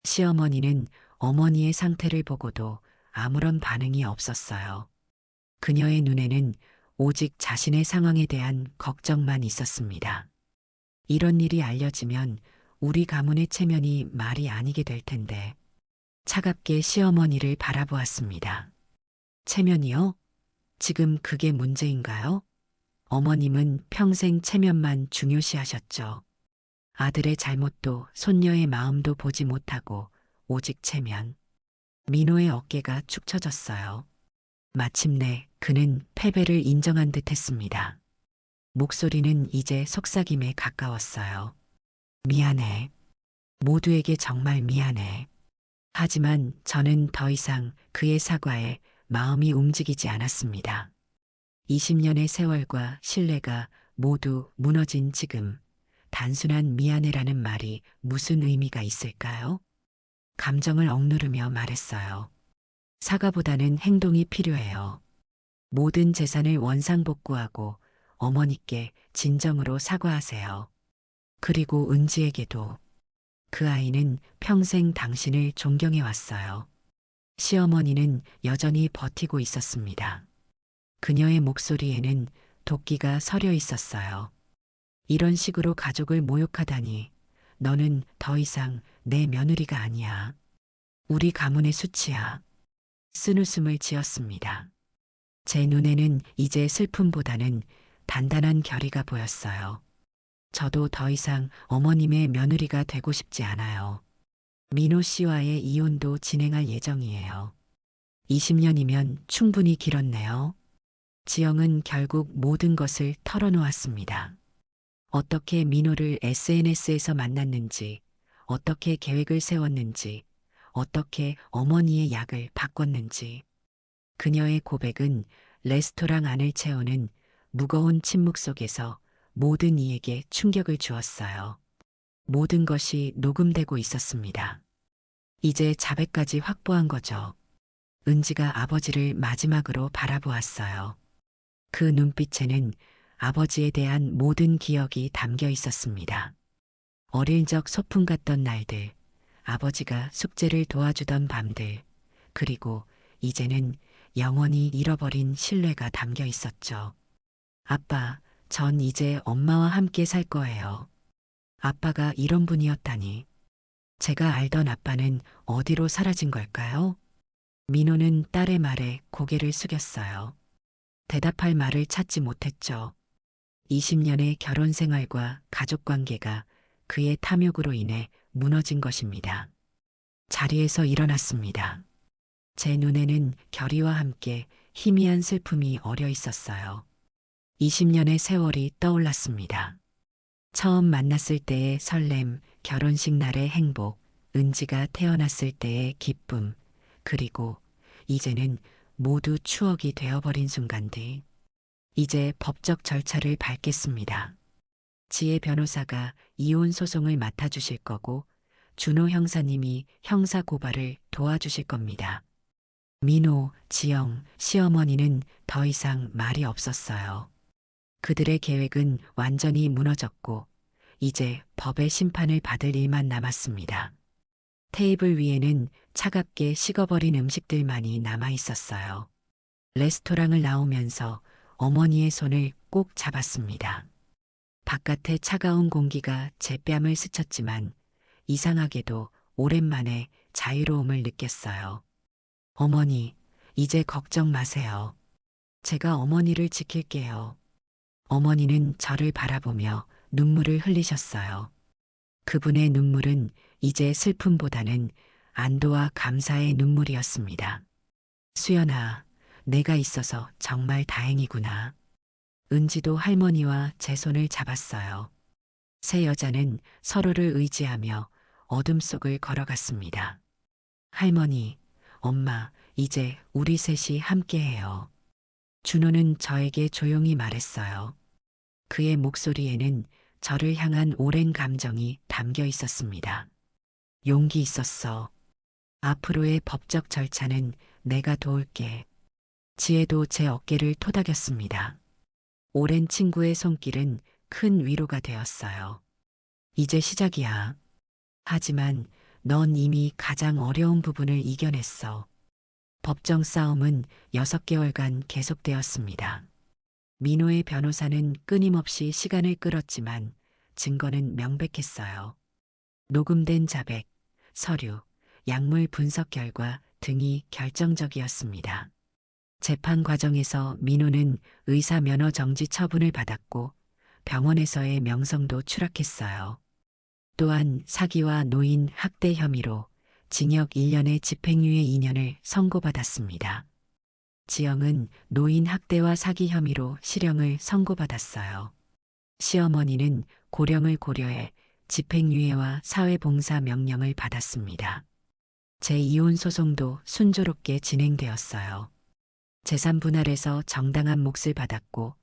시어머니는 어머니의 상태를 보고도 아무런 반응이 없었어요. 그녀의 눈에는 오직 자신의 상황에 대한 걱정만 있었습니다. 이런 일이 알려지면 우리 가문의 체면이 말이 아니게 될 텐데. 차갑게 시어머니를 바라보았습니다. 체면이요? 지금 그게 문제인가요? 어머님은 평생 체면만 중요시하셨죠. 아들의 잘못도 손녀의 마음도 보지 못하고 오직 체면. 민호의 어깨가 축 처졌어요. 마침내 그는 패배를 인정한 듯 했습니다. 목소리는 이제 속삭임에 가까웠어요. 미안해. 모두에게 정말 미안해. 하지만 저는 더 이상 그의 사과에 마음이 움직이지 않았습니다. 20년의 세월과 신뢰가 모두 무너진 지금, 단순한 미안해라는 말이 무슨 의미가 있을까요? 감정을 억누르며 말했어요. 사과보다는 행동이 필요해요. 모든 재산을 원상복구하고 어머니께 진정으로 사과하세요. 그리고 은지에게도. 그 아이는 평생 당신을 존경해 왔어요. 시어머니는 여전히 버티고 있었습니다. 그녀의 목소리에는 도끼가 서려 있었어요. 이런 식으로 가족을 모욕하다니. 너는 더 이상 내 며느리가 아니야. 우리 가문의 수치야. 쓴웃음을 지었습니다. 제 눈에는 이제 슬픔보다는 단단한 결의가 보였어요. 저도 더 이상 어머님의 며느리가 되고 싶지 않아요. 민호 씨와의 이혼도 진행할 예정이에요. 20년이면 충분히 길었네요. 지영은 결국 모든 것을 털어놓았습니다. 어떻게 민호를 SNS에서 만났는지, 어떻게 계획을 세웠는지, 어떻게 어머니의 약을 바꿨는지. 그녀의 고백은 레스토랑 안을 채우는 무거운 침묵 속에서 모든 이에게 충격을 주었어요. 모든 것이 녹음되고 있었습니다. 이제 자백까지 확보한 거죠. 은지가 아버지를 마지막으로 바라보았어요. 그 눈빛에는 아버지에 대한 모든 기억이 담겨 있었습니다. 어릴 적 소풍 갔던 날들, 아버지가 숙제를 도와주던 밤들, 그리고 이제는 영원히 잃어버린 신뢰가 담겨 있었죠. 아빠, 전 이제 엄마와 함께 살 거예요. 아빠가 이런 분이었다니. 제가 알던 아빠는 어디로 사라진 걸까요? 민호는 딸의 말에 고개를 숙였어요. 대답할 말을 찾지 못했죠. 20년의 결혼 생활과 가족 관계가 그의 탐욕으로 인해 무너진 것입니다. 자리에서 일어났습니다. 제 눈에는 결의와 함께 희미한 슬픔이 어려 있었어요. 20년의 세월이 떠올랐습니다. 처음 만났을 때의 설렘, 결혼식 날의 행복, 은지가 태어났을 때의 기쁨, 그리고 이제는 모두 추억이 되어버린 순간들. 이제 법적 절차를 밟겠습니다. 지혜 변호사가 이혼 소송을 맡아주실 거고, 준호 형사님이 형사 고발을 도와주실 겁니다. 민호, 지영, 시어머니는 더 이상 말이 없었어요. 그들의 계획은 완전히 무너졌고, 이제 법의 심판을 받을 일만 남았습니다. 테이블 위에는 차갑게 식어버린 음식들만이 남아 있었어요. 레스토랑을 나오면서 어머니의 손을 꼭 잡았습니다. 바깥의 차가운 공기가 제 뺨을 스쳤지만 이상하게도 오랜만에 자유로움을 느꼈어요. 어머니, 이제 걱정 마세요. 제가 어머니를 지킬게요. 어머니는 저를 바라보며 눈물을 흘리셨어요. 그분의 눈물은 이제 슬픔보다는 안도와 감사의 눈물이었습니다. 수연아, 내가 있어서 정말 다행이구나. 은지도 할머니와 제 손을 잡았어요. 세 여자는 서로를 의지하며 어둠 속을 걸어갔습니다. 할머니, 엄마, 이제 우리 셋이 함께해요. 준호는 저에게 조용히 말했어요. 그의 목소리에는 저를 향한 오랜 감정이 담겨 있었습니다. 용기 있었어. 앞으로의 법적 절차는 내가 도울게. 지혜도 제 어깨를 토닥였습니다. 오랜 친구의 손길은 큰 위로가 되었어요. 이제 시작이야. 하지만 넌 이미 가장 어려운 부분을 이겨냈어. 법정 싸움은 6개월간 계속되었습니다. 민호의 변호사는 끊임없이 시간을 끌었지만 증거는 명백했어요. 녹음된 자백, 서류, 약물 분석 결과 등이 결정적이었습니다. 재판 과정에서 민호는 의사 면허 정지 처분을 받았고 병원에서의 명성도 추락했어요. 또한 사기와 노인 학대 혐의로 징역 1년의 집행유예 2년을 선고받았습니다. 지영은 노인 학대와 사기 혐의로 실형을 선고받았어요. 시어머니는 고령을 고려해 집행유예와 사회봉사 명령을 받았습니다. 제2혼 소송도 순조롭게 진행되었어요. 재산 분할에서 정당한 몫을 받았고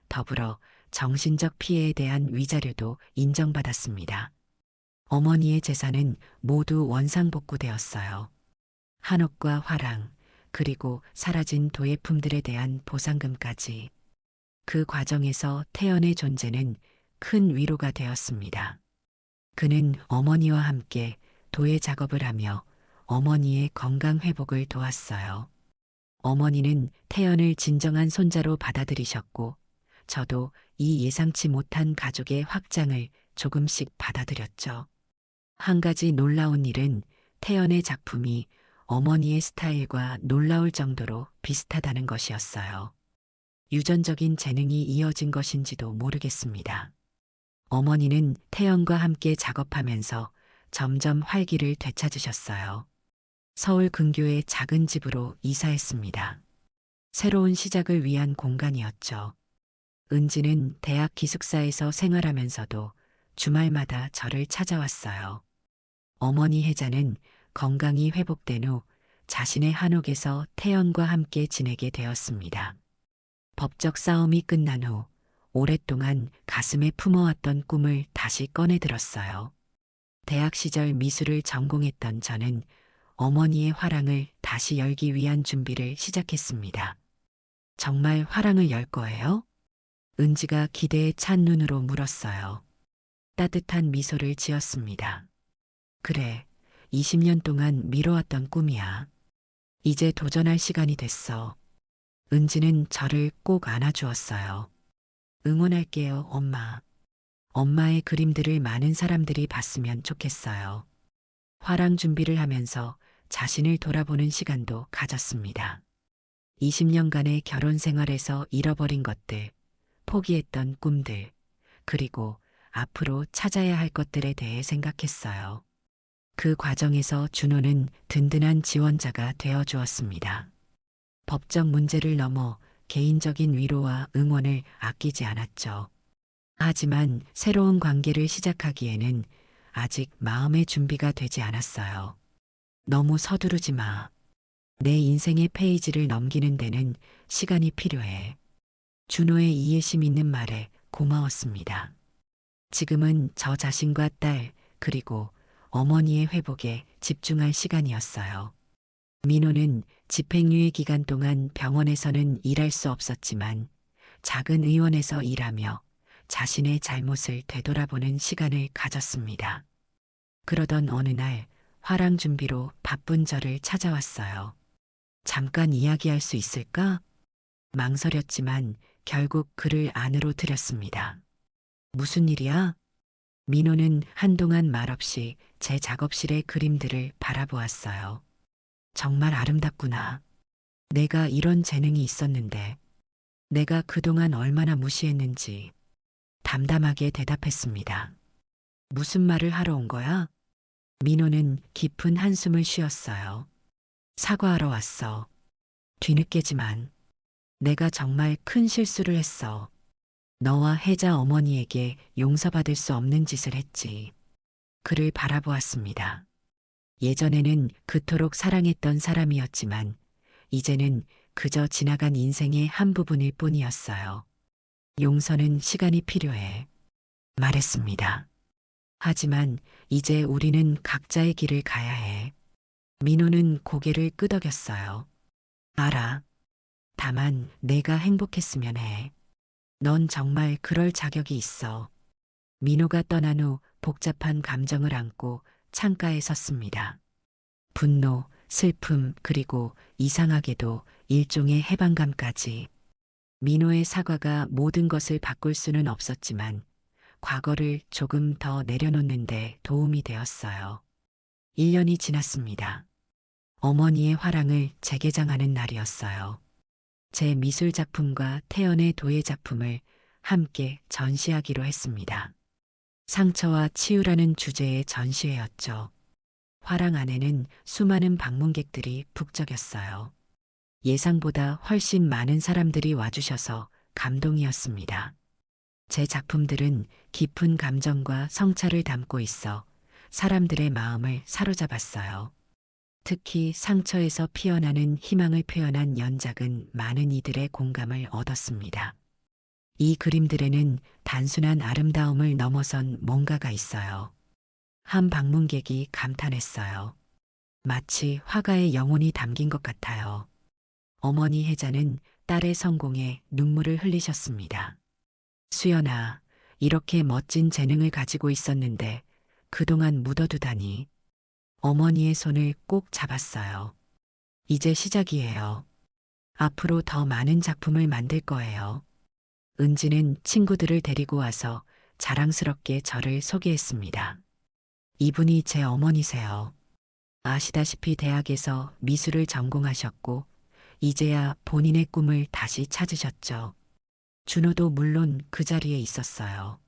더불어 정신적 피해에 대한 위자료도 인정받았습니다. 어머니의 재산은 모두 원상복구되었어요. 한옥과 화랑, 그리고 사라진 도예품들에 대한 보상금까지. 그 과정에서 태연의 존재는 큰 위로가 되었습니다. 그는 어머니와 함께 도예 작업을 하며 어머니의 건강 회복을 도왔어요. 어머니는 태연을 진정한 손자로 받아들이셨고, 저도 이 예상치 못한 가족의 확장을 조금씩 받아들였죠. 한 가지 놀라운 일은 태연의 작품이 어머니의 스타일과 놀라울 정도로 비슷하다는 것이었어요. 유전적인 재능이 이어진 것인지도 모르겠습니다. 어머니는 태연과 함께 작업하면서 점점 활기를 되찾으셨어요. 서울 근교의 작은 집으로 이사했습니다. 새로운 시작을 위한 공간이었죠. 은지는 대학 기숙사에서 생활하면서도 주말마다 저를 찾아왔어요. 어머니 혜자는 건강이 회복된 후 자신의 한옥에서 태연과 함께 지내게 되었습니다. 법적 싸움이 끝난 후 오랫동안 가슴에 품어왔던 꿈을 다시 꺼내들었어요. 대학 시절 미술을 전공했던 저는 어머니의 화랑을 다시 열기 위한 준비를 시작했습니다. 정말 화랑을 열 거예요? 은지가 기대에 찬 눈으로 물었어요. 따뜻한 미소를 지었습니다. 그래, 20년 동안 미뤄왔던 꿈이야. 이제 도전할 시간이 됐어. 은지는 저를 꼭 안아주었어요. 응원할게요, 엄마. 엄마의 그림들을 많은 사람들이 봤으면 좋겠어요. 화랑 준비를 하면서 자신을 돌아보는 시간도 가졌습니다. 20년간의 결혼 생활에서 잃어버린 것들, 포기했던 꿈들, 그리고 앞으로 찾아야 할 것들에 대해 생각했어요. 그 과정에서 준호는 든든한 지원자가 되어 주었습니다. 법적 문제를 넘어 개인적인 위로와 응원을 아끼지 않았죠. 하지만 새로운 관계를 시작하기에는 아직 마음의 준비가 되지 않았어요. 너무 서두르지 마. 내 인생의 페이지를 넘기는 데는 시간이 필요해. 준호의 이해심 있는 말에 고마웠습니다. 지금은 저 자신과 딸, 그리고 어머니의 회복에 집중할 시간이었어요. 민호는 집행유예 기간 동안 병원에서는 일할 수 없었지만 작은 의원에서 일하며 자신의 잘못을 되돌아보는 시간을 가졌습니다. 그러던 어느 날 화랑 준비로 바쁜 저를 찾아왔어요. 잠깐 이야기할 수 있을까? 망설였지만 결국 그를 안으로 들였습니다. 무슨 일이야? 민호는 한동안 말없이 제 작업실의 그림들을 바라보았어요. 정말 아름답구나. 내가 이런 재능이 있었는데, 내가 그동안 얼마나 무시했는지 담담하게 대답했습니다. 무슨 말을 하러 온 거야? 민호는 깊은 한숨을 쉬었어요. 사과하러 왔어. 뒤늦게지만 내가 정말 큰 실수를 했어. 너와 혜자 어머니에게 용서받을 수 없는 짓을 했지. 그를 바라보았습니다. 예전에는 그토록 사랑했던 사람이었지만 이제는 그저 지나간 인생의 한 부분일 뿐이었어요. 용서는 시간이 필요해. 말했습니다. 하지만 이제 우리는 각자의 길을 가야 해. 민호는 고개를 끄덕였어요. 알아. 다만 내가 행복했으면 해. 넌 정말 그럴 자격이 있어. 민호가 떠난 후 복잡한 감정을 안고 창가에 섰습니다. 분노, 슬픔, 그리고 이상하게도 일종의 해방감까지. 민호의 사과가 모든 것을 바꿀 수는 없었지만 과거를 조금 더 내려놓는데 도움이 되었어요. 1년이 지났습니다. 어머니의 화랑을 재개장하는 날이었어요. 제 미술 작품과 태연의 도예 작품을 함께 전시하기로 했습니다. 상처와 치유라는 주제의 전시회였죠. 화랑 안에는 수많은 방문객들이 북적였어요. 예상보다 훨씬 많은 사람들이 와주셔서 감동이었습니다. 제 작품들은 깊은 감정과 성찰을 담고 있어 사람들의 마음을 사로잡았어요. 특히 상처에서 피어나는 희망을 표현한 연작은 많은 이들의 공감을 얻었습니다. 이 그림들에는 단순한 아름다움을 넘어선 뭔가가 있어요. 한 방문객이 감탄했어요. 마치 화가의 영혼이 담긴 것 같아요. 어머니 혜자는 딸의 성공에 눈물을 흘리셨습니다. 수연아, 이렇게 멋진 재능을 가지고 있었는데 그동안 묻어두다니. 어머니의 손을 꼭 잡았어요. 이제 시작이에요. 앞으로 더 많은 작품을 만들 거예요. 은지는 친구들을 데리고 와서 자랑스럽게 저를 소개했습니다. 이분이 제 어머니세요. 아시다시피 대학에서 미술을 전공하셨고, 이제야 본인의 꿈을 다시 찾으셨죠. 준호도 물론 그 자리에 있었어요.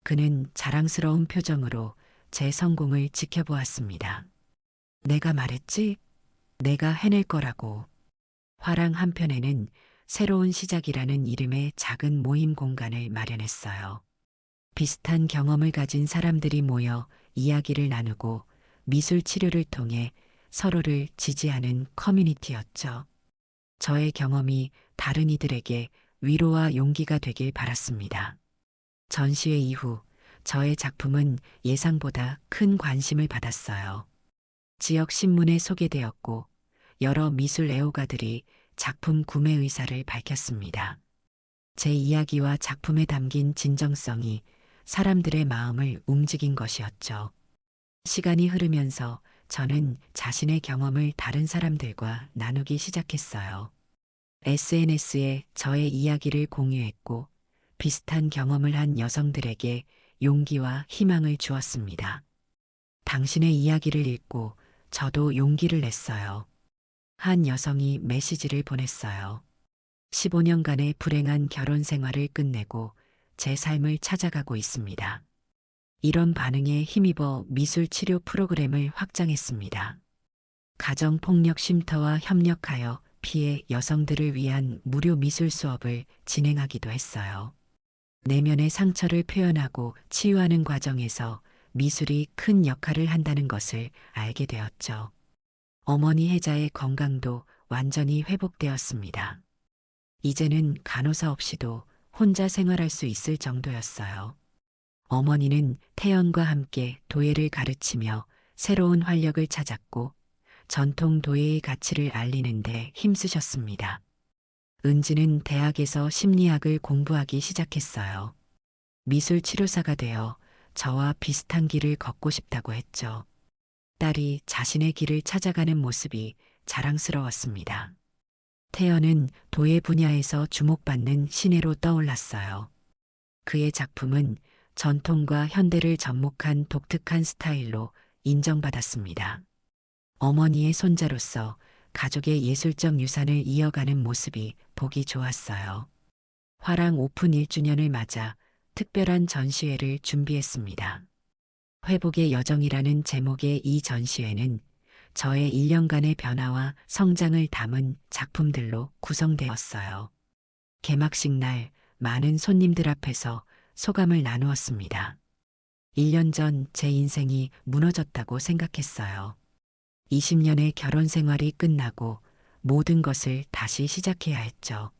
그는 자랑스러운 표정으로 제 성공을 지켜보았습니다. 내가 말했지? 내가 해낼 거라고. 화랑 한편에는 새로운 시작이라는 이름의 작은 모임 공간을 마련했어요. 비슷한 경험을 가진 사람들이 모여 이야기를 나누고 미술 치료를 통해 서로를 지지하는 커뮤니티였죠. 저의 경험이 다른 이들에게 위로와 용기가 되길 바랐습니다. 전시회 이후 저의 작품은 예상보다 큰 관심을 받았어요. 지역 신문에 소개되었고 여러 미술 애호가들이 작품 구매 의사를 밝혔습니다. 제 이야기와 작품에 담긴 진정성이 사람들의 마음을 움직인 것이었죠. 시간이 흐르면서 저는 자신의 경험을 다른 사람들과 나누기 시작했어요. SNS에 저의 이야기를 공유했고 비슷한 경험을 한 여성들에게 용기와 희망을 주었습니다. 당신의 이야기를 읽고 저도 용기를 냈어요. 한 여성이 메시지를 보냈어요. 15년간의 불행한 결혼 생활을 끝내고 제 삶을 찾아가고 있습니다. 이런 반응에 힘입어 미술 치료 프로그램을 확장했습니다. 가정폭력 쉼터와 협력하여 피해 여성들을 위한 무료 미술 수업을 진행하기도 했어요. 내면의 상처를 표현하고 치유하는 과정에서 미술이 큰 역할을 한다는 것을 알게 되었죠. 어머니 혜자의 건강도 완전히 회복되었습니다. 이제는 간호사 없이도 혼자 생활할 수 있을 정도였어요. 어머니는 태연과 함께 도예를 가르치며 새로운 활력을 찾았고 전통 도예의 가치를 알리는데 힘쓰셨습니다. 은지는 대학에서 심리학을 공부하기 시작했어요. 미술 치료사가 되어 저와 비슷한 길을 걷고 싶다고 했죠. 딸이 자신의 길을 찾아가는 모습이 자랑스러웠습니다. 태연은 도예 분야에서 주목받는 신예로 떠올랐어요. 그의 작품은 전통과 현대를 접목한 독특한 스타일로 인정받았습니다. 어머니의 손자로서 가족의 예술적 유산을 이어가는 모습이 보기 좋았어요. 화랑 오픈 1주년을 맞아 특별한 전시회를 준비했습니다. 회복의 여정이라는 제목의 이 전시회는 저의 1년간의 변화와 성장을 담은 작품들로 구성되었어요. 개막식 날 많은 손님들 앞에서 소감을 나누었습니다. 1년 전 제 인생이 무너졌다고 생각했어요. 20년의 결혼 생활이 끝나고 모든 것을 다시 시작해야 했죠.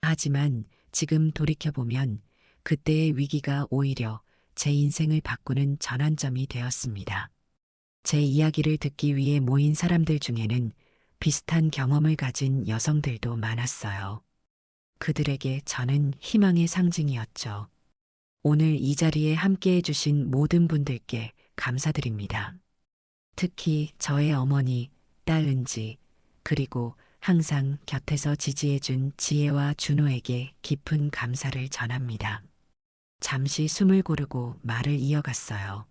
하지만 지금 돌이켜보면 그때의 위기가 오히려 제 인생을 바꾸는 전환점이 되었습니다. 제 이야기를 듣기 위해 모인 사람들 중에는 비슷한 경험을 가진 여성들도 많았어요. 그들에게 저는 희망의 상징이었죠. 오늘 이 자리에 함께 해주신 모든 분들께 감사드립니다. 특히 저의 어머니, 딸 은지, 그리고 항상 곁에서 지지해준 지혜와 준호에게 깊은 감사를 전합니다. 잠시 숨을 고르고 말을 이어갔어요.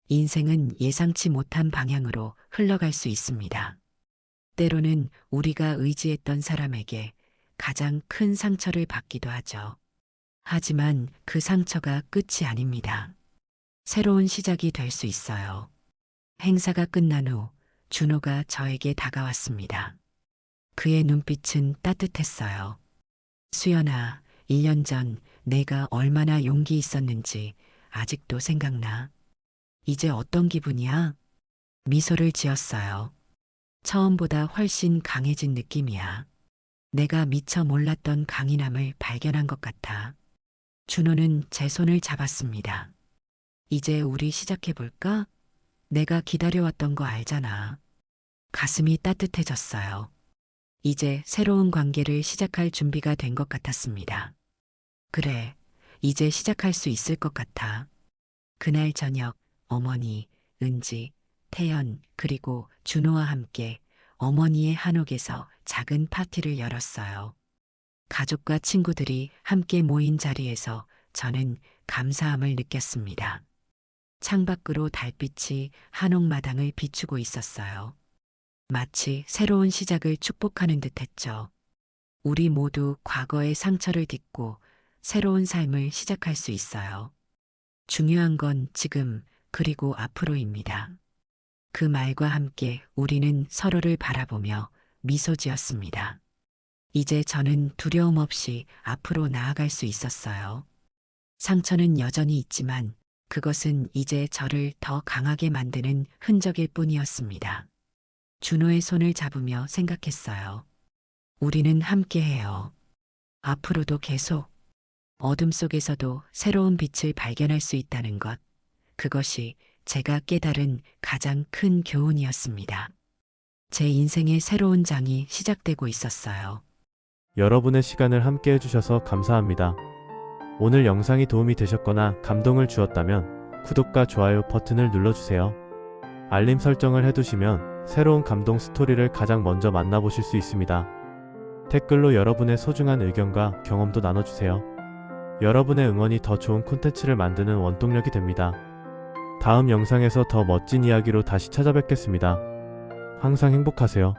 인생은 예상치 못한 방향으로 흘러갈 수 있습니다. 때로는 우리가 의지했던 사람에게 가장 큰 상처를 받기도 하죠. 하지만 그 상처가 끝이 아닙니다. 새로운 시작이 될 수 있어요. 행사가 끝난 후 준호가 저에게 다가왔습니다. 그의 눈빛은 따뜻했어요. 수연아, 1년 전 내가 얼마나 용기 있었는지 아직도 생각나. 이제 어떤 기분이야? 미소를 지었어요. 처음보다 훨씬 강해진 느낌이야. 내가 미처 몰랐던 강인함을 발견한 것 같아. 준호는 제 손을 잡았습니다. 이제 우리 시작해볼까? 내가 기다려왔던 거 알잖아. 가슴이 따뜻해졌어요. 이제 새로운 관계를 시작할 준비가 된 것 같았습니다. 그래, 이제 시작할 수 있을 것 같아. 그날 저녁 어머니, 은지, 태연, 그리고 준호와 함께 어머니의 한옥에서 작은 파티를 열었어요. 가족과 친구들이 함께 모인 자리에서 저는 감사함을 느꼈습니다. 창밖으로 달빛이 한옥마당을 비추고 있었어요. 마치 새로운 시작을 축복하는 듯 했죠. 우리 모두 과거의 상처를 딛고 새로운 삶을 시작할 수 있어요. 중요한 건 지금 그리고 앞으로입니다. 그 말과 함께 우리는 서로를 바라보며 미소 지었습니다. 이제 저는 두려움 없이 앞으로 나아갈 수 있었어요. 상처는 여전히 있지만 그것은 이제 저를 더 강하게 만드는 흔적일 뿐이었습니다. 준호의 손을 잡으며 생각했어요. 우리는 함께해요. 앞으로도 계속 어둠 속에서도 새로운 빛을 발견할 수 있다는 것. 그것이 제가 깨달은 가장 큰 교훈이었습니다. 제 인생의 새로운 장이 시작되고 있었어요. 여러분의 시간을 함께 해주셔서 감사합니다. 오늘 영상이 도움이 되셨거나 감동을 주었다면 구독과 좋아요 버튼을 눌러주세요. 알림 설정을 해두시면 새로운 감동 스토리를 가장 먼저 만나보실 수 있습니다. 댓글로 여러분의 소중한 의견과 경험도 나눠주세요. 여러분의 응원이 더 좋은 콘텐츠를 만드는 원동력이 됩니다. 다음 영상에서 더 멋진 이야기로 다시 찾아뵙겠습니다. 항상 행복하세요.